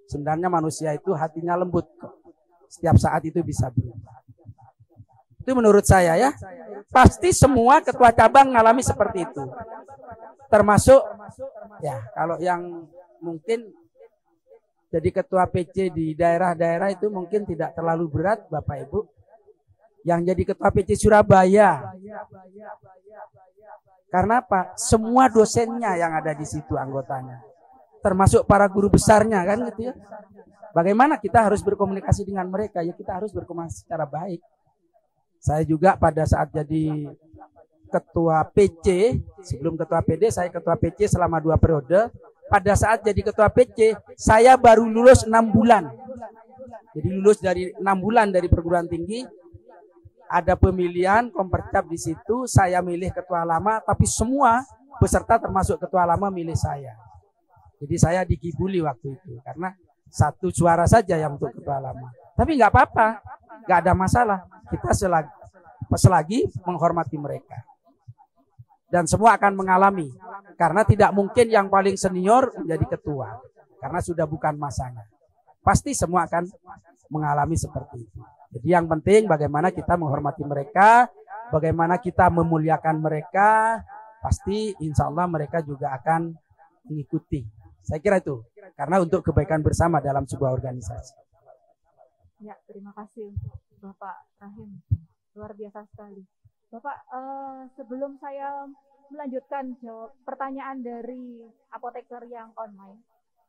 sebenarnya manusia itu hatinya lembut kok. Setiap saat itu bisa berubah. Itu menurut saya ya. Pasti semua ketua cabang mengalami seperti itu. Termasuk ya kalau yang mungkin jadi ketua PC di daerah-daerah itu mungkin tidak terlalu berat Bapak Ibu. Yang jadi ketua PC Surabaya. Karena apa? Semua dosennya yang ada di situ anggotanya. Termasuk para guru besarnya kan gitu ya. Bagaimana kita harus berkomunikasi dengan mereka? Ya kita harus berkomunikasi secara baik. Saya juga pada saat jadi ketua PC, sebelum ketua PD, saya ketua PC selama 2 periode. Pada saat jadi ketua PC, saya baru lulus 6 bulan. Jadi lulus dari 6 bulan dari perguruan tinggi. Ada pemilihan kompercap di situ, saya milih ketua lama, tapi semua peserta termasuk ketua lama milih saya. Jadi saya digibuli waktu itu karena 1 suara saja yang untuk ketua lama. Tapi nggak apa-apa, nggak ada masalah. Kita selagi menghormati mereka. Dan semua akan mengalami. Karena tidak mungkin yang paling senior menjadi ketua. Karena sudah bukan masanya. Pasti semua akan mengalami seperti itu. Jadi yang penting bagaimana kita menghormati mereka, bagaimana kita memuliakan mereka, pasti insya Allah mereka juga akan mengikuti. Saya kira itu, karena untuk kebaikan bersama dalam sebuah organisasi. Ya, terima kasih untuk Bapak Rahim. Luar biasa sekali. Bapak, sebelum saya melanjutkan jawab pertanyaan dari apoteker yang online,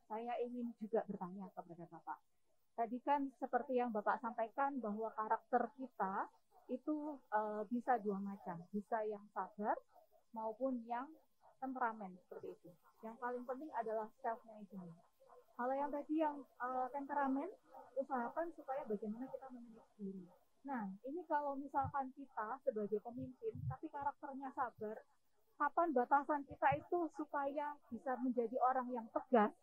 saya ingin juga bertanya kepada Bapak. Tadi kan seperti yang Bapak sampaikan bahwa karakter kita itu bisa dua macam, bisa yang sabar maupun yang temperamen seperti itu. Yang paling penting adalah self management. Kalau yang tadi yang temperamen, usahakan supaya bagaimana kita memanage diri. Nah, ini kalau misalkan kita sebagai pemimpin tapi karakternya sabar, kapan batasan kita itu supaya bisa menjadi orang yang tegas?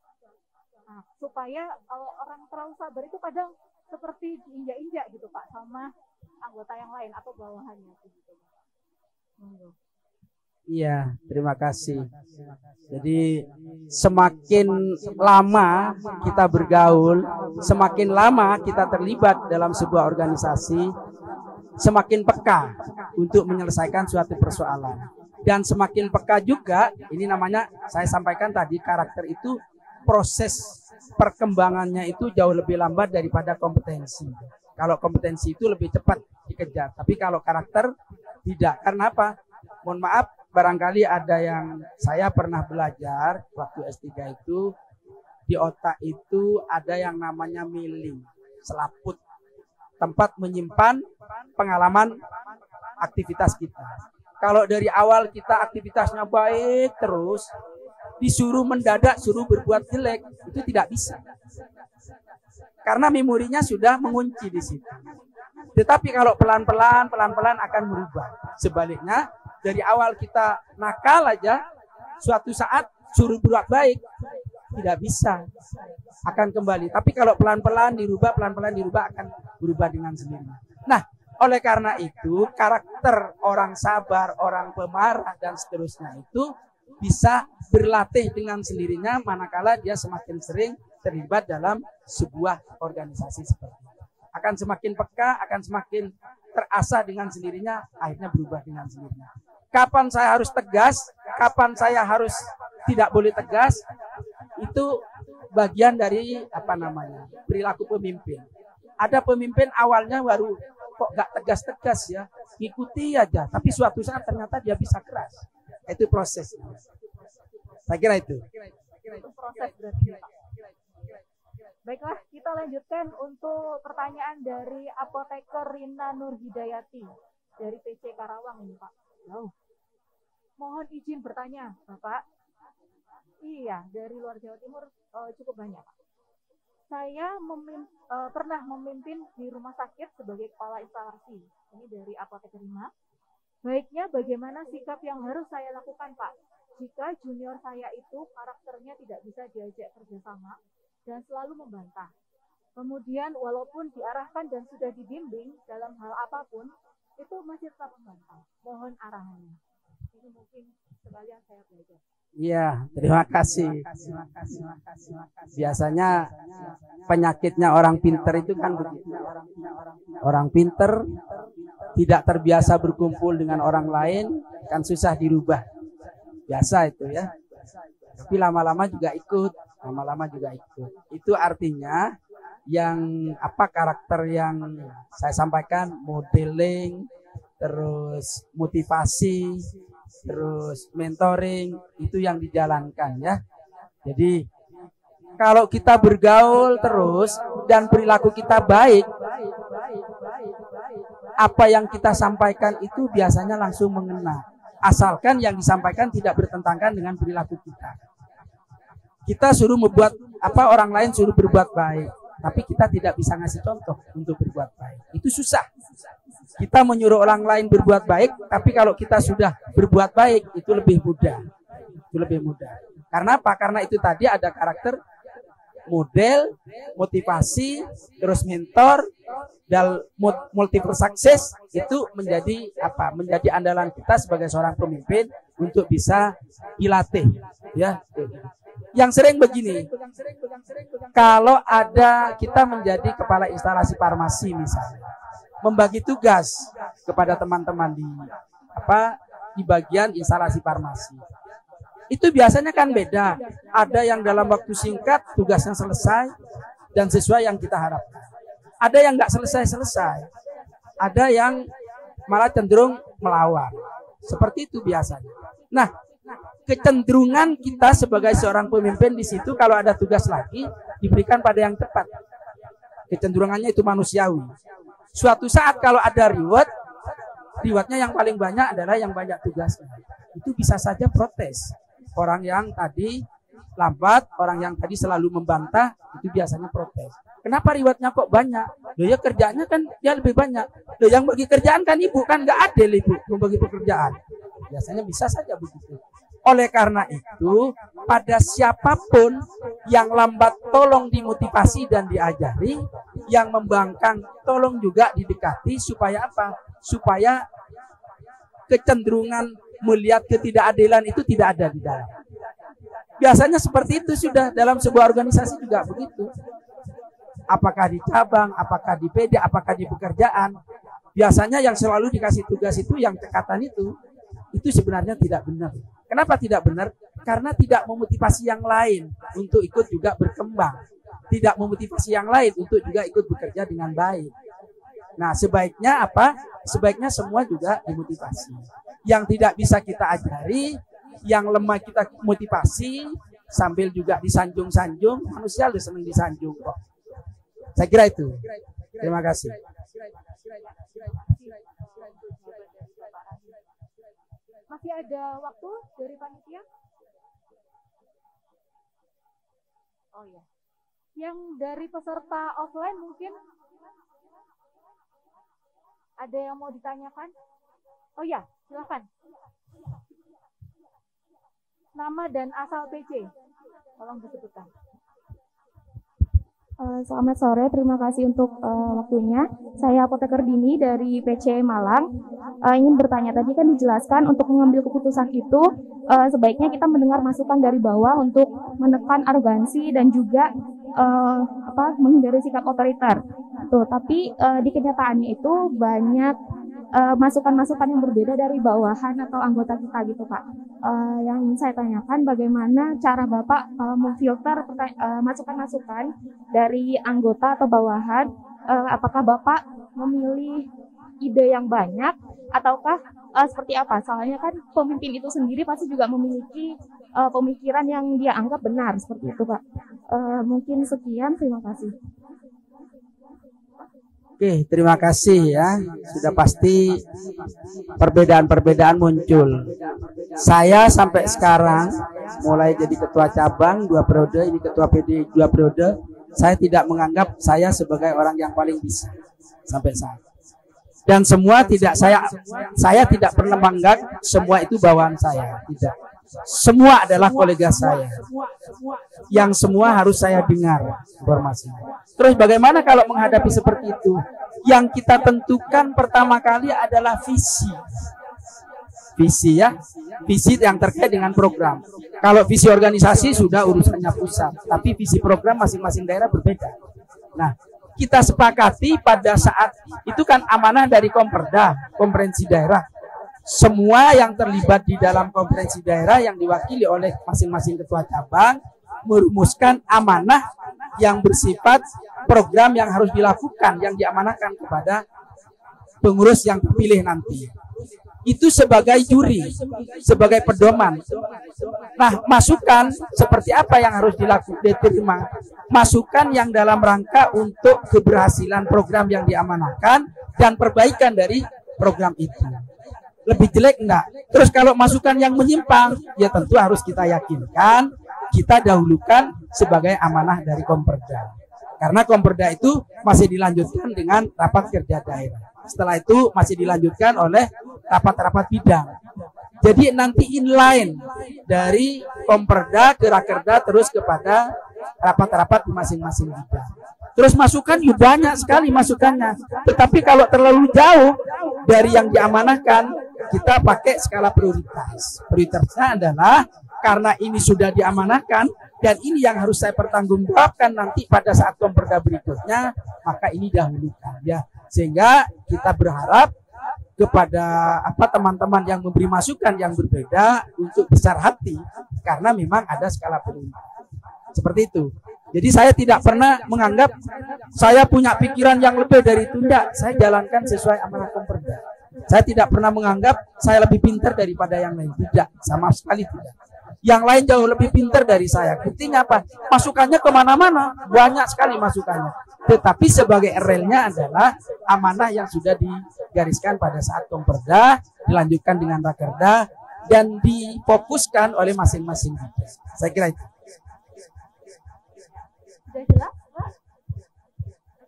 Nah, supaya kalau orang terlalu sabar itu kadang seperti diinjak-injak gitu Pak sama anggota yang lain atau bawahannya gitu. Iya, terima kasih. Jadi semakin lama kita bergaul, semakin lama kita terlibat dalam sebuah organisasi, semakin peka untuk menyelesaikan suatu persoalan. Dan semakin peka juga, ini namanya saya sampaikan tadi, karakter itu proses perkembangannya itu jauh lebih lambat daripada kompetensi. Kalau kompetensi itu lebih cepat dikejar, tapi kalau karakter tidak. Karena apa? Mohon maaf, barangkali ada yang saya pernah belajar waktu S3 itu, di otak itu ada yang namanya milling, selaput, tempat menyimpan pengalaman aktivitas kita. Kalau dari awal kita aktivitasnya baik terus, disuruh mendadak, suruh berbuat jelek, itu tidak bisa. Karena memorinya sudah mengunci di situ. Tetapi kalau pelan-pelan akan berubah. Sebaliknya, dari awal kita nakal aja, suatu saat suruh berbuat baik, tidak bisa. Akan kembali. Tapi kalau pelan-pelan dirubah akan berubah dengan sendirinya. Nah, oleh karena itu, karakter orang sabar, orang pemarah, dan seterusnya itu bisa berlatih dengan sendirinya manakala dia semakin sering terlibat dalam sebuah organisasi seperti itu. Akan semakin peka, akan semakin terasah dengan sendirinya, akhirnya berubah dengan sendirinya. Kapan saya harus tegas, kapan saya harus tidak boleh tegas, itu bagian dari perilaku pemimpin. Ada pemimpin awalnya baru kok gak tegas-tegas ya, ngikuti aja, tapi suatu saat ternyata dia bisa keras. Itu proses. Saya kira itu. Itu proses berarti Pak. Baiklah, kita lanjutkan untuk pertanyaan dari apoteker Rina Nurhidayati dari PC Karawang ini Pak. Mohon izin bertanya Bapak. Iya, dari luar Jawa Timur cukup banyak Pak. Saya pernah memimpin di rumah sakit sebagai kepala instalasi. Ini dari apoteker Rina. Baiknya bagaimana sikap yang harus saya lakukan Pak? Jika junior saya itu karakternya tidak bisa diajak kerjasama dan selalu membantah. Kemudian walaupun diarahkan dan sudah dibimbing dalam hal apapun, itu masih tetap membantah. Mohon arahannya. Ini mungkin sekalian saya belajar. Iya, terima kasih. Biasanya penyakitnya orang pinter itu kan begitu. Orang pinter tidak terbiasa berkumpul dengan orang lain, kan susah dirubah. Biasa itu ya. Tapi lama-lama juga ikut. Itu artinya yang karakter yang saya sampaikan, modeling, terus motivasi, terus mentoring, itu yang dijalankan ya. Jadi kalau kita bergaul terus dan perilaku kita baik, apa yang kita sampaikan itu biasanya langsung mengena. Asalkan yang disampaikan tidak bertentangan dengan perilaku kita. Kita suruh membuat orang lain suruh berbuat baik, tapi kita tidak bisa ngasih contoh untuk berbuat baik. Itu susah. Kita menyuruh orang lain berbuat baik, tapi kalau kita sudah berbuat baik itu lebih mudah. Karena apa? Karena itu tadi ada karakter model, motivasi, terus mentor, dan multiple success itu menjadi menjadi andalan kita sebagai seorang pemimpin untuk bisa dilatih ya. Yang sering begini, kalau ada kita menjadi kepala instalasi farmasi misalnya, membagi tugas kepada teman-teman di bagian instalasi farmasi. Itu biasanya kan beda. Ada yang dalam waktu singkat tugasnya selesai dan sesuai yang kita harapkan. Ada yang nggak selesai-selesai. Ada yang malah cenderung melawan. Seperti itu biasanya. Nah, kecenderungan kita sebagai seorang pemimpin di situ kalau ada tugas lagi diberikan pada yang tepat. Kecenderungannya itu manusiawi. Suatu saat kalau ada rewardnya yang paling banyak adalah yang banyak tugasnya. Itu bisa saja protes. Orang yang tadi lambat, orang yang tadi selalu membantah, itu biasanya protes. Kenapa rewardnya kok banyak? Loh ya kerjaannya kan dia lebih banyak. Loh yang bagi kerjaan kan ibu, kan nggak adil ibu membagi pekerjaan. Biasanya bisa saja begitu. Oleh karena itu, pada siapapun yang lambat tolong dimotivasi dan diajari, yang membangkang tolong juga didekati supaya apa? Supaya kecenderungan melihat ketidakadilan itu tidak ada di dalam. Biasanya seperti itu sudah dalam sebuah organisasi juga begitu. Apakah di cabang, apakah di PD, apakah di pekerjaan. Biasanya yang selalu dikasih tugas itu yang cekatan itu sebenarnya tidak benar. Kenapa tidak benar? Karena tidak memotivasi yang lain untuk ikut juga berkembang. Tidak memotivasi yang lain untuk juga ikut bekerja dengan baik. Nah, sebaiknya apa? Sebaiknya semua juga dimotivasi. Yang tidak bisa kita ajari, yang lemah kita motivasi, sambil juga disanjung-sanjung. Manusia lebih senang disanjung kok. Saya kira itu. Terima kasih. Masih ada waktu dari panitia? Oh iya. Yang dari peserta offline mungkin ada yang mau ditanyakan? Oh ya, silakan. Nama dan asal PC, tolong disebutkan. Selamat sore, terima kasih untuk waktunya. Saya Apoteker Dini dari PC Malang. Ingin bertanya, tadi kan dijelaskan untuk mengambil keputusan itu sebaiknya kita mendengar masukan dari bawah untuk menekan arogansi dan juga menghindari sikap otoriter. Tuh, tapi di kenyataannya itu banyak masukan-masukan yang berbeda dari bawahan atau anggota kita gitu Pak. Yang ingin saya tanyakan bagaimana cara Bapak memfilter masukan-masukan dari anggota atau bawahan, apakah Bapak memilih ide yang banyak ataukah seperti apa? Soalnya kan pemimpin itu sendiri pasti juga memiliki pemikiran yang dia anggap benar seperti itu Pak. Mungkin sekian, terima kasih. Oke, terima kasih ya. Sudah pasti perbedaan-perbedaan muncul. Saya sampai sekarang mulai jadi ketua cabang 2 periode, ini ketua PD 2 periode, saya tidak menganggap saya sebagai orang yang paling bisa sampai saat. Dan semua saya tidak pernah menganggap semua itu bawahan saya, tidak. Semua adalah kolega saya. Yang semua harus saya dengar informasinya. Terus bagaimana kalau menghadapi seperti itu? Yang kita tentukan pertama kali adalah visi. Visi ya. Visi yang terkait dengan program. Kalau visi organisasi sudah urusannya pusat. Tapi visi program masing-masing daerah berbeda. Nah, kita sepakati pada saat itu kan amanah dari Komperda, Konferensi Daerah. Semua yang terlibat di dalam konferensi daerah yang diwakili oleh masing-masing ketua cabang merumuskan amanah yang bersifat program yang harus dilakukan, yang diamanahkan kepada pengurus yang terpilih nanti. Itu sebagai juri, sebagai pedoman. Nah, masukan seperti apa yang harus dilakukan, diterima? Masukan yang dalam rangka untuk keberhasilan program yang diamanahkan dan perbaikan dari program itu. Lebih jelek enggak? Terus kalau masukan yang menyimpang, ya tentu harus kita yakinkan, kita dahulukan sebagai amanah dari Komperda. Karena Komperda itu masih dilanjutkan dengan rapat kerja daerah. Setelah itu masih dilanjutkan oleh rapat-rapat bidang. Jadi nanti inline dari Komperda ke Rakerda terus kepada rapat-rapat di masing-masing bidang. Terus masukan banyak sekali masukannya. Tetapi kalau terlalu jauh dari yang diamanahkan, kita pakai skala prioritas. Prioritasnya adalah karena ini sudah diamanahkan dan ini yang harus saya pertanggungjawabkan nanti pada saat Komperda berikutnya, maka ini dahulukan ya. Sehingga kita berharap kepada teman-teman yang memberi masukan yang berbeda untuk besar hati, karena memang ada skala prioritas. Seperti itu. Jadi saya tidak pernah menganggap saya punya pikiran yang lebih dari itu. Tidak, saya jalankan sesuai amanat Komperda. Saya tidak pernah menganggap saya lebih pintar daripada yang lain. Tidak, sama sekali tidak. Yang lain jauh lebih pintar dari saya. Buktinya apa? Masukannya kemana-mana, banyak sekali masukannya. Tetapi sebagai relnya adalah amanah yang sudah digariskan pada saat Komperda, dilanjutkan dengan Rakerda, dan difokuskan oleh masing-masing. Saya kira itu. Sudah jelas, Pak?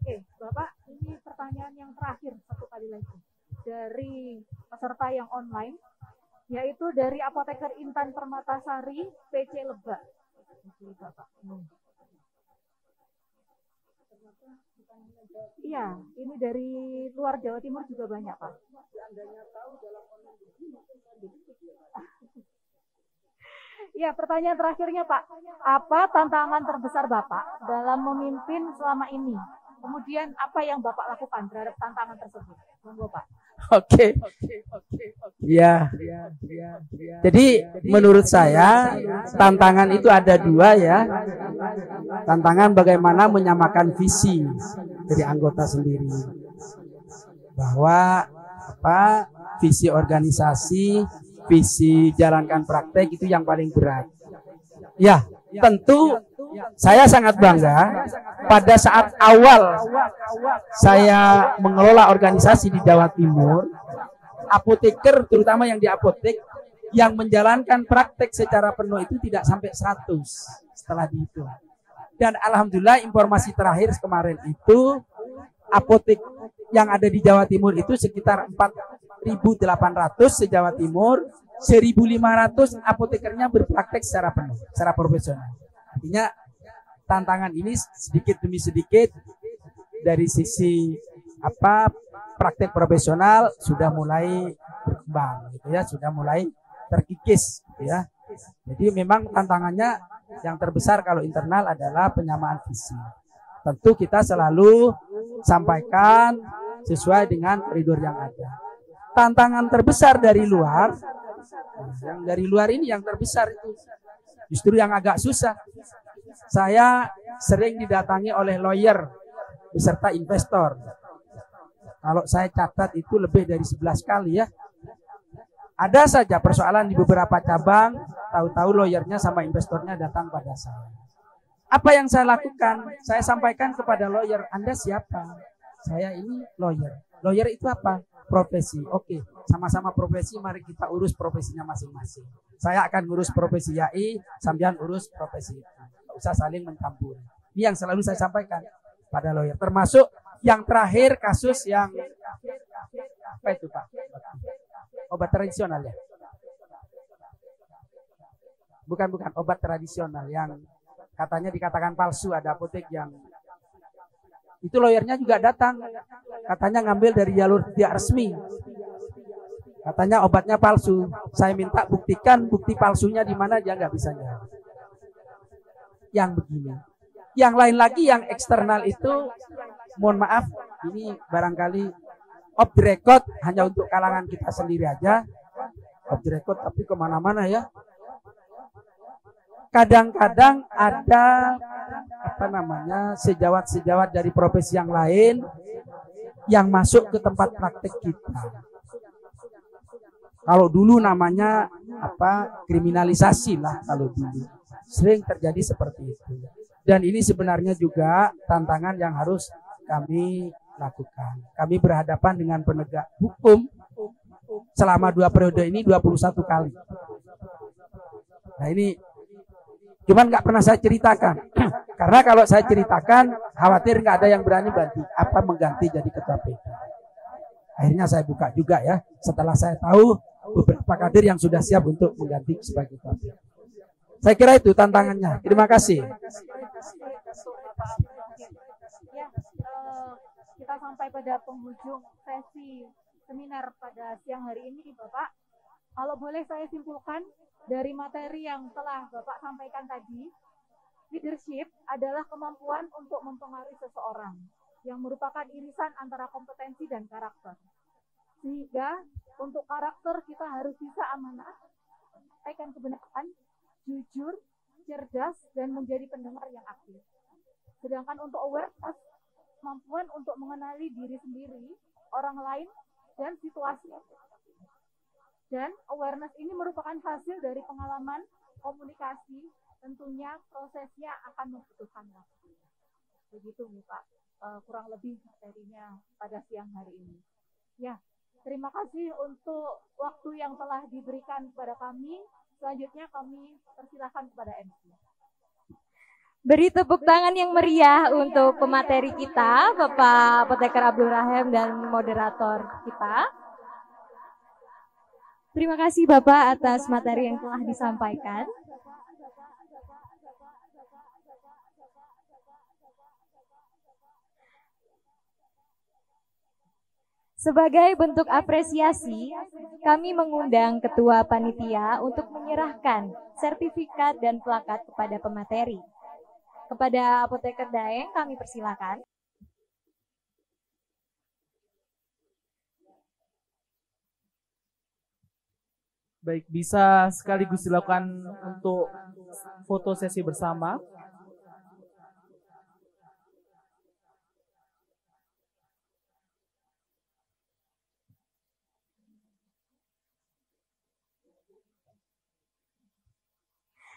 Oke, Bapak, ini pertanyaan yang terakhir satu kali lagi. Dari peserta yang online, yaitu dari Apoteker Intan Permatasari, PC Lebak. Iya, ini dari luar Jawa Timur juga banyak, Pak. Iya, pertanyaan terakhirnya, Pak. Apa tantangan terbesar Bapak dalam memimpin selama ini? Kemudian apa yang Bapak lakukan terhadap tantangan tersebut? Monggo, Pak. Oke. Ya. Jadi menurut saya tantangan itu ada dua ya. Tantangan bagaimana menyamakan visi dari anggota sendiri. Bahwa visi organisasi, visi jalankan praktek itu yang paling berat. Ya, tentu saya sangat bangga pada saat awal saya mengelola organisasi di Jawa Timur, apoteker terutama yang di apotek yang menjalankan praktek secara penuh itu tidak sampai 100 setelah dihitung. Dan alhamdulillah informasi terakhir kemarin itu apotek yang ada di Jawa Timur itu sekitar 4.800 se-Jawa Timur, 1.500 apotekernya berpraktek secara penuh, secara profesional. Artinya tantangan ini sedikit demi sedikit dari sisi praktek profesional sudah mulai berkembang gitu ya, sudah mulai terkikis gitu ya. Jadi memang tantangannya yang terbesar kalau internal adalah penyamaan visi. Tentu kita selalu sampaikan sesuai dengan koridor yang ada. Tantangan terbesar dari luar, yang dari luar ini yang terbesar itu justru yang agak susah. Saya sering didatangi oleh lawyer beserta investor. Kalau saya catat itu lebih dari 11 kali ya. Ada saja persoalan di beberapa cabang, tahu-tahu lawyernya sama investornya datang pada saya. Apa yang saya lakukan? Saya sampaikan kepada lawyer, Anda siapa? Saya ini lawyer. Lawyer itu apa? Profesi. Oke, sama-sama profesi, mari kita urus profesinya masing-masing. Saya akan ngurus profesi YAI, sambian urus profesi itu. Tidak usah saling mencampur. Ini yang selalu saya sampaikan pada lawyer. Termasuk yang terakhir kasus yang apa itu Pak? Obat tradisional ya? Bukan, obat tradisional yang katanya dikatakan palsu, ada apotek yang itu lawyernya juga datang, katanya ngambil dari jalur tidak resmi, katanya obatnya palsu. Saya minta buktikan bukti palsunya di mana, dia nggak bisa jawab. Yang begini, yang lain lagi yang eksternal itu, mohon maaf, ini barangkali off the record hanya untuk kalangan kita sendiri aja, off the record tapi kemana-mana ya. Kadang-kadang ada sejawat-sejawat dari profesi yang lain yang masuk ke tempat praktek kita. Kalau dulu namanya kriminalisasi lah, kalau dulu sering terjadi seperti itu. Dan ini sebenarnya juga tantangan yang harus kami lakukan. Kami berhadapan dengan penegak hukum selama 2 periode ini 21 kali. Nah ini cuman nggak pernah saya ceritakan, karena kalau saya ceritakan khawatir nggak ada yang berani mengganti jadi ketua PK. Akhirnya saya buka juga ya, setelah saya tahu beberapa kader yang sudah siap untuk mengganti sebagai ketua PK. Saya kira itu tantangannya. Terima kasih. Ya, kita sampai pada penghujung sesi seminar pada siang hari ini, Bapak. Kalau boleh saya simpulkan dari materi yang telah Bapak sampaikan tadi, leadership adalah kemampuan untuk mempengaruhi seseorang. yang merupakan irisan antara kompetensi dan karakter. Sehingga untuk karakter kita harus bisa amanah, sampaikan kebenaran, jujur, cerdas, dan menjadi pendengar yang aktif. Sedangkan untuk awareness, kemampuan untuk mengenali diri sendiri, orang lain, dan situasi. Dan awareness ini merupakan hasil dari pengalaman komunikasi, tentunya prosesnya akan membutuhkan waktu. Begitu nih Pak, kurang lebih materinya pada siang hari ini. Ya, terima kasih untuk waktu yang telah diberikan kepada kami. Selanjutnya kami persilahkan kepada MC. Beri tepuk tangan yang meriah untuk pemateri kita, Bapak Apoteker Abdul Rahim dan moderator kita. Terima kasih Bapak atas materi yang telah disampaikan. Sebagai bentuk apresiasi, kami mengundang Ketua Panitia untuk menyerahkan sertifikat dan plakat kepada pemateri. Kepada Apoteker Daeng, kami persilakan. Baik, bisa sekaligus dilakukan untuk foto sesi bersama.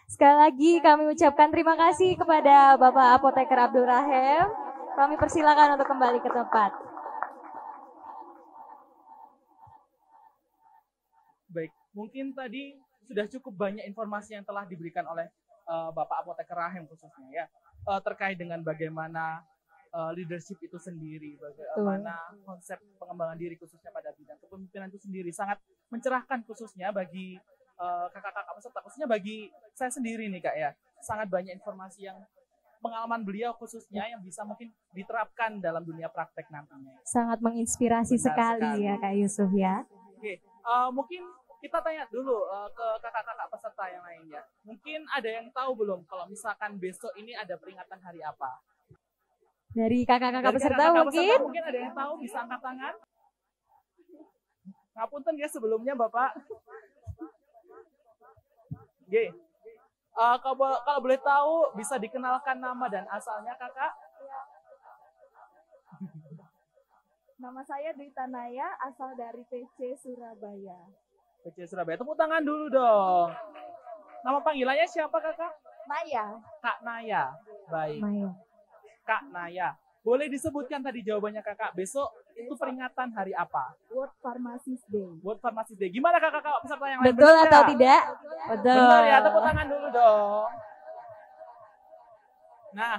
Sekali lagi kami ucapkan terima kasih kepada Bapak Apoteker Abdul Rahim. Kami persilakan untuk kembali ke tempat. Baik, mungkin tadi sudah cukup banyak informasi yang telah diberikan oleh Bapak Apoteker Rahim khususnya ya, terkait dengan bagaimana leadership itu sendiri, bagaimana konsep pengembangan diri khususnya pada bidang kepemimpinan itu sendiri sangat mencerahkan khususnya bagi kakak-kakak peserta, khususnya bagi saya sendiri nih Kak ya. Sangat banyak informasi yang pengalaman beliau khususnya yang bisa mungkin diterapkan dalam dunia praktek nantinya. Sangat menginspirasi sekali ya Kak Yusuf ya. Oke, mungkin kita tanya dulu ke kakak-kakak peserta yang lainnya. Mungkin ada yang tahu belum kalau misalkan besok ini ada peringatan hari apa? Dari kakak-kakak peserta kakak mungkin ada yang tahu, bisa angkat tangan. Ngapunten ya sebelumnya Bapak. Oke. Kalau boleh tahu bisa dikenalkan nama dan asalnya kakak? Nama saya Dwi Tanaya, asal dari PC Surabaya. PC Surabaya, tepuk tangan dulu dong. Nama panggilannya siapa kakak? Naya. Kak Naya. Baik. Maya. Kak Naya. Boleh disebutkan tadi jawabannya kakak, besok itu peringatan hari apa? World Pharmacist Day. World Pharmacist Day. Gimana kakak-kakak peserta yang lain? Betul Benar atau ya? tidak? Betul. Benar ya, tepuk tangan dulu dong. Nah,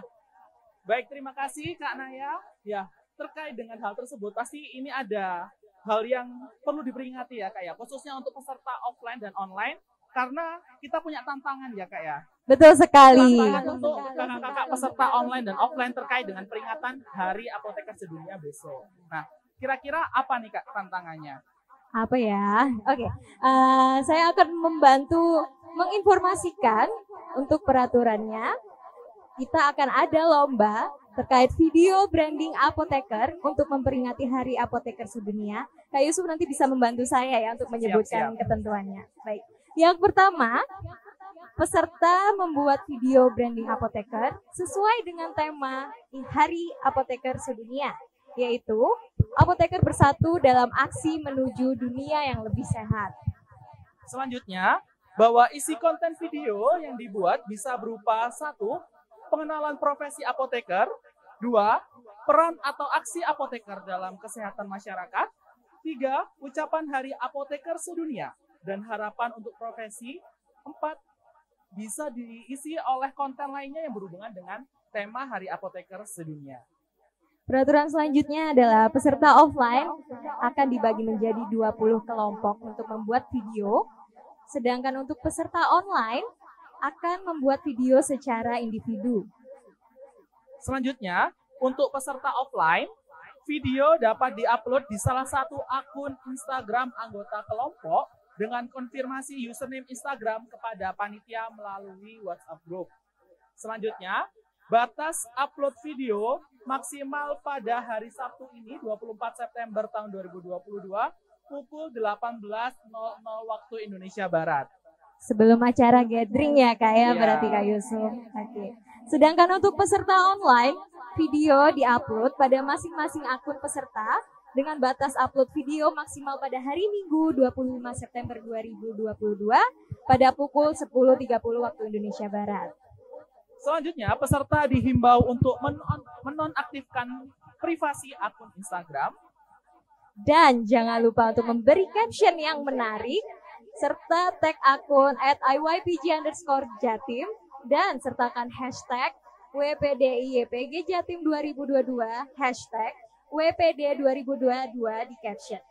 baik, terima kasih Kak Naya. Ya, terkait dengan hal tersebut, pasti ini ada hal yang perlu diperingati ya Kak ya, khususnya untuk peserta offline dan online, karena kita punya tantangan ya Kak ya. Betul sekali. Tantangan untuk kakak-kakak peserta online dan offline terkait dengan peringatan Hari Apoteker Sedunia besok. Nah, kira-kira apa nih Kak tantangannya? Apa ya? Oke, saya akan membantu menginformasikan untuk peraturannya. Kita akan ada lomba terkait video branding apoteker untuk memperingati Hari Apoteker Sedunia. Kak Yusuf nanti bisa membantu saya ya untuk menyebutkan ketentuannya. Baik. Yang pertama, peserta membuat video branding apoteker sesuai dengan tema Hari Apoteker Sedunia, yaitu apoteker bersatu dalam aksi menuju dunia yang lebih sehat. Selanjutnya, bahwa isi konten video yang dibuat bisa berupa 1. Pengenalan profesi apoteker, 2. Peran atau aksi apoteker dalam kesehatan masyarakat, 3. Ucapan Hari Apoteker Sedunia dan harapan untuk profesi, 4. Bisa diisi oleh konten lainnya yang berhubungan dengan tema Hari Apoteker Sedunia. Peraturan selanjutnya adalah peserta offline akan dibagi menjadi 20 kelompok untuk membuat video, sedangkan untuk peserta online akan membuat video secara individu. Selanjutnya, untuk peserta offline, video dapat diupload di salah satu akun Instagram anggota kelompok dengan konfirmasi username Instagram kepada panitia melalui WhatsApp group. Selanjutnya, Batas upload video maksimal pada hari Sabtu ini 24 September tahun 2022 pukul 18.00 waktu Indonesia Barat. Sebelum acara gathering ya Kak ya, berarti Kak Yusuf. Oke. Sedangkan untuk peserta online, video diupload pada masing-masing akun peserta dengan batas upload video maksimal pada hari Minggu 25 September 2022 pada pukul 10.30 waktu Indonesia Barat. Selanjutnya, peserta dihimbau untuk menonaktifkan privasi akun Instagram. Dan jangan lupa untuk memberi caption yang menarik, serta tag akun @iypg_jatim, dan sertakan hashtag WPDIYPG Jatim 2022, hashtag WPD 2022 di caption.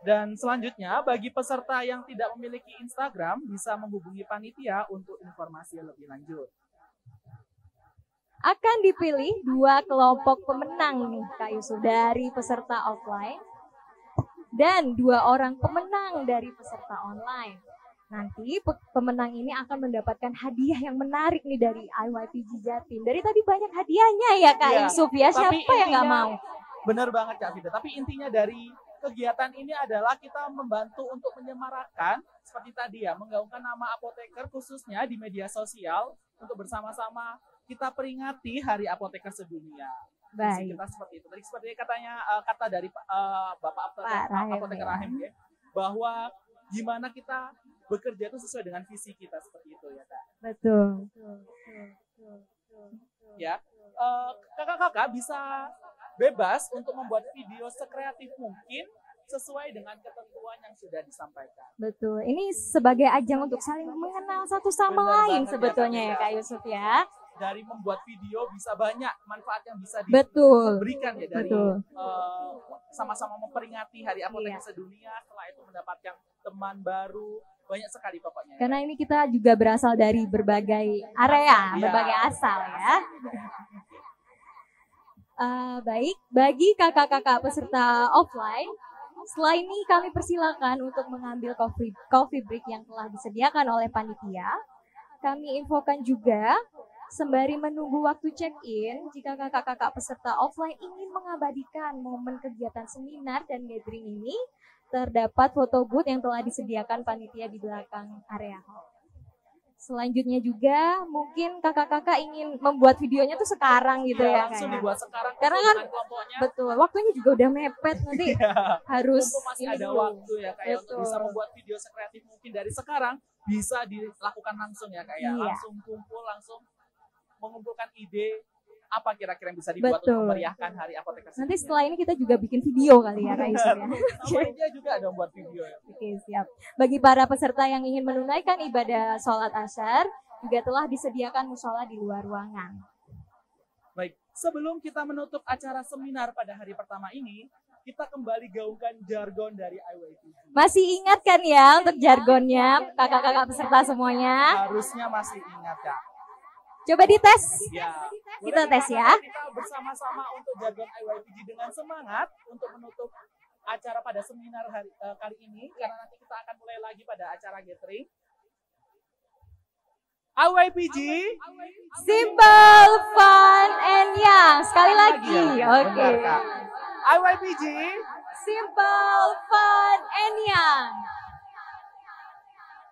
Dan selanjutnya, bagi peserta yang tidak memiliki Instagram, bisa menghubungi panitia untuk informasi lebih lanjut. Akan dipilih 2 kelompok pemenang nih Kak Yusuf dari peserta offline dan 2 orang pemenang dari peserta online. Nanti pemenang ini akan mendapatkan hadiah yang menarik nih dari IYPG Jatim. Dari tadi banyak hadiahnya ya Kak Yusuf ya, siapa yang nggak mau? Benar banget Kak Vida, tapi intinya dari kegiatan ini adalah kita membantu untuk menyemarakan seperti tadi ya, menggaungkan nama apoteker khususnya di media sosial untuk bersama-sama kita peringati Hari Apoteker Sedunia. Baik. Kita seperti itu. Tadi seperti kata dari Bapak Apoteker Rahim ya, bahwa gimana kita bekerja itu sesuai dengan visi kita seperti itu ya Kak. Betul. Ya, kakak-kakak bisa bebas untuk membuat video sekreatif mungkin sesuai dengan ketentuan yang sudah disampaikan. Betul. Ini sebagai ajang untuk saling mengenal satu sama lain sebetulnya ya Kak Yusuf ya. Dari membuat video bisa banyak manfaat yang bisa diberikan ya dari sama-sama memperingati Hari Apoteker Sedunia, setelah itu mendapatkan teman baru, banyak sekali pokoknya. Karena ini kita juga berasal dari berbagai area, berbagai asal ya. Baik, bagi kakak-kakak peserta offline, setelah ini kami persilakan untuk mengambil coffee break yang telah disediakan oleh panitia. Kami infokan juga, sembari menunggu waktu check-in, jika kakak-kakak peserta offline ingin mengabadikan momen kegiatan seminar dan gathering ini, terdapat foto booth yang telah disediakan panitia di belakang area hall. Selanjutnya juga mungkin kakak-kakak ingin membuat videonya tuh sekarang gitu ya. Langsung dibuat sekarang. Karena kan betul, waktunya juga udah mepet nanti harus masih ada waktu ya kayak untuk bisa membuat video sekreatif mungkin dari sekarang bisa dilakukan langsung ya kayak langsung kumpul, langsung mengumpulkan ide apa kira-kira yang bisa dibuat untuk memeriahkan Hari Apoteker. Nanti setelah ini kita juga bikin video kali ya Kak Yusuf ya. Dia juga ada buat video ya. Oke, siap. Bagi para peserta yang ingin menunaikan ibadah sholat asyar, juga telah disediakan musola di luar ruangan. Baik, sebelum kita menutup acara seminar pada hari pertama ini, kita kembali gaungkan jargon dari IYPG. Masih ingat kan ya untuk jargonnya kakak-kakak peserta semuanya? Harusnya masih ingat Kak. Coba dites. Ya. Kita tes ya. Kita bersama-sama untuk jargon IYPG dengan semangat untuk menutup acara pada seminar kali ini karena nanti kita akan mulai lagi pada acara gathering. IYPG Simple, fun, and young. Sekali lagi. Oke. IYPG Simple, fun, and young.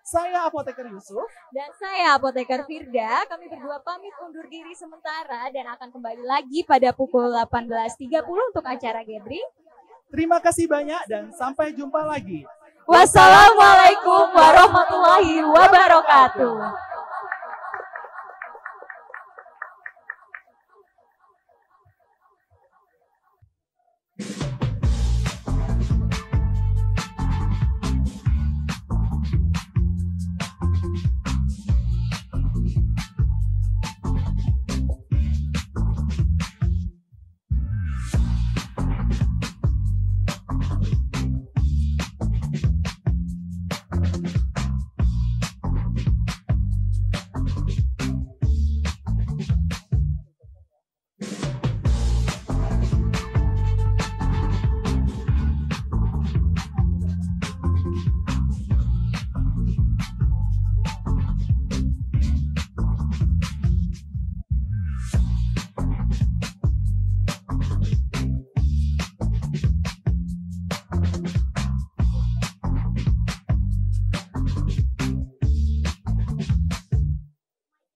Saya Apoteker Yusuf. Dan saya Apoteker Firda. Kami berdua pamit undur diri sementara dan akan kembali lagi pada pukul 18.30 untuk acara gathering. Terima kasih banyak dan sampai jumpa lagi. Wassalamualaikum warahmatullahi wabarakatuh.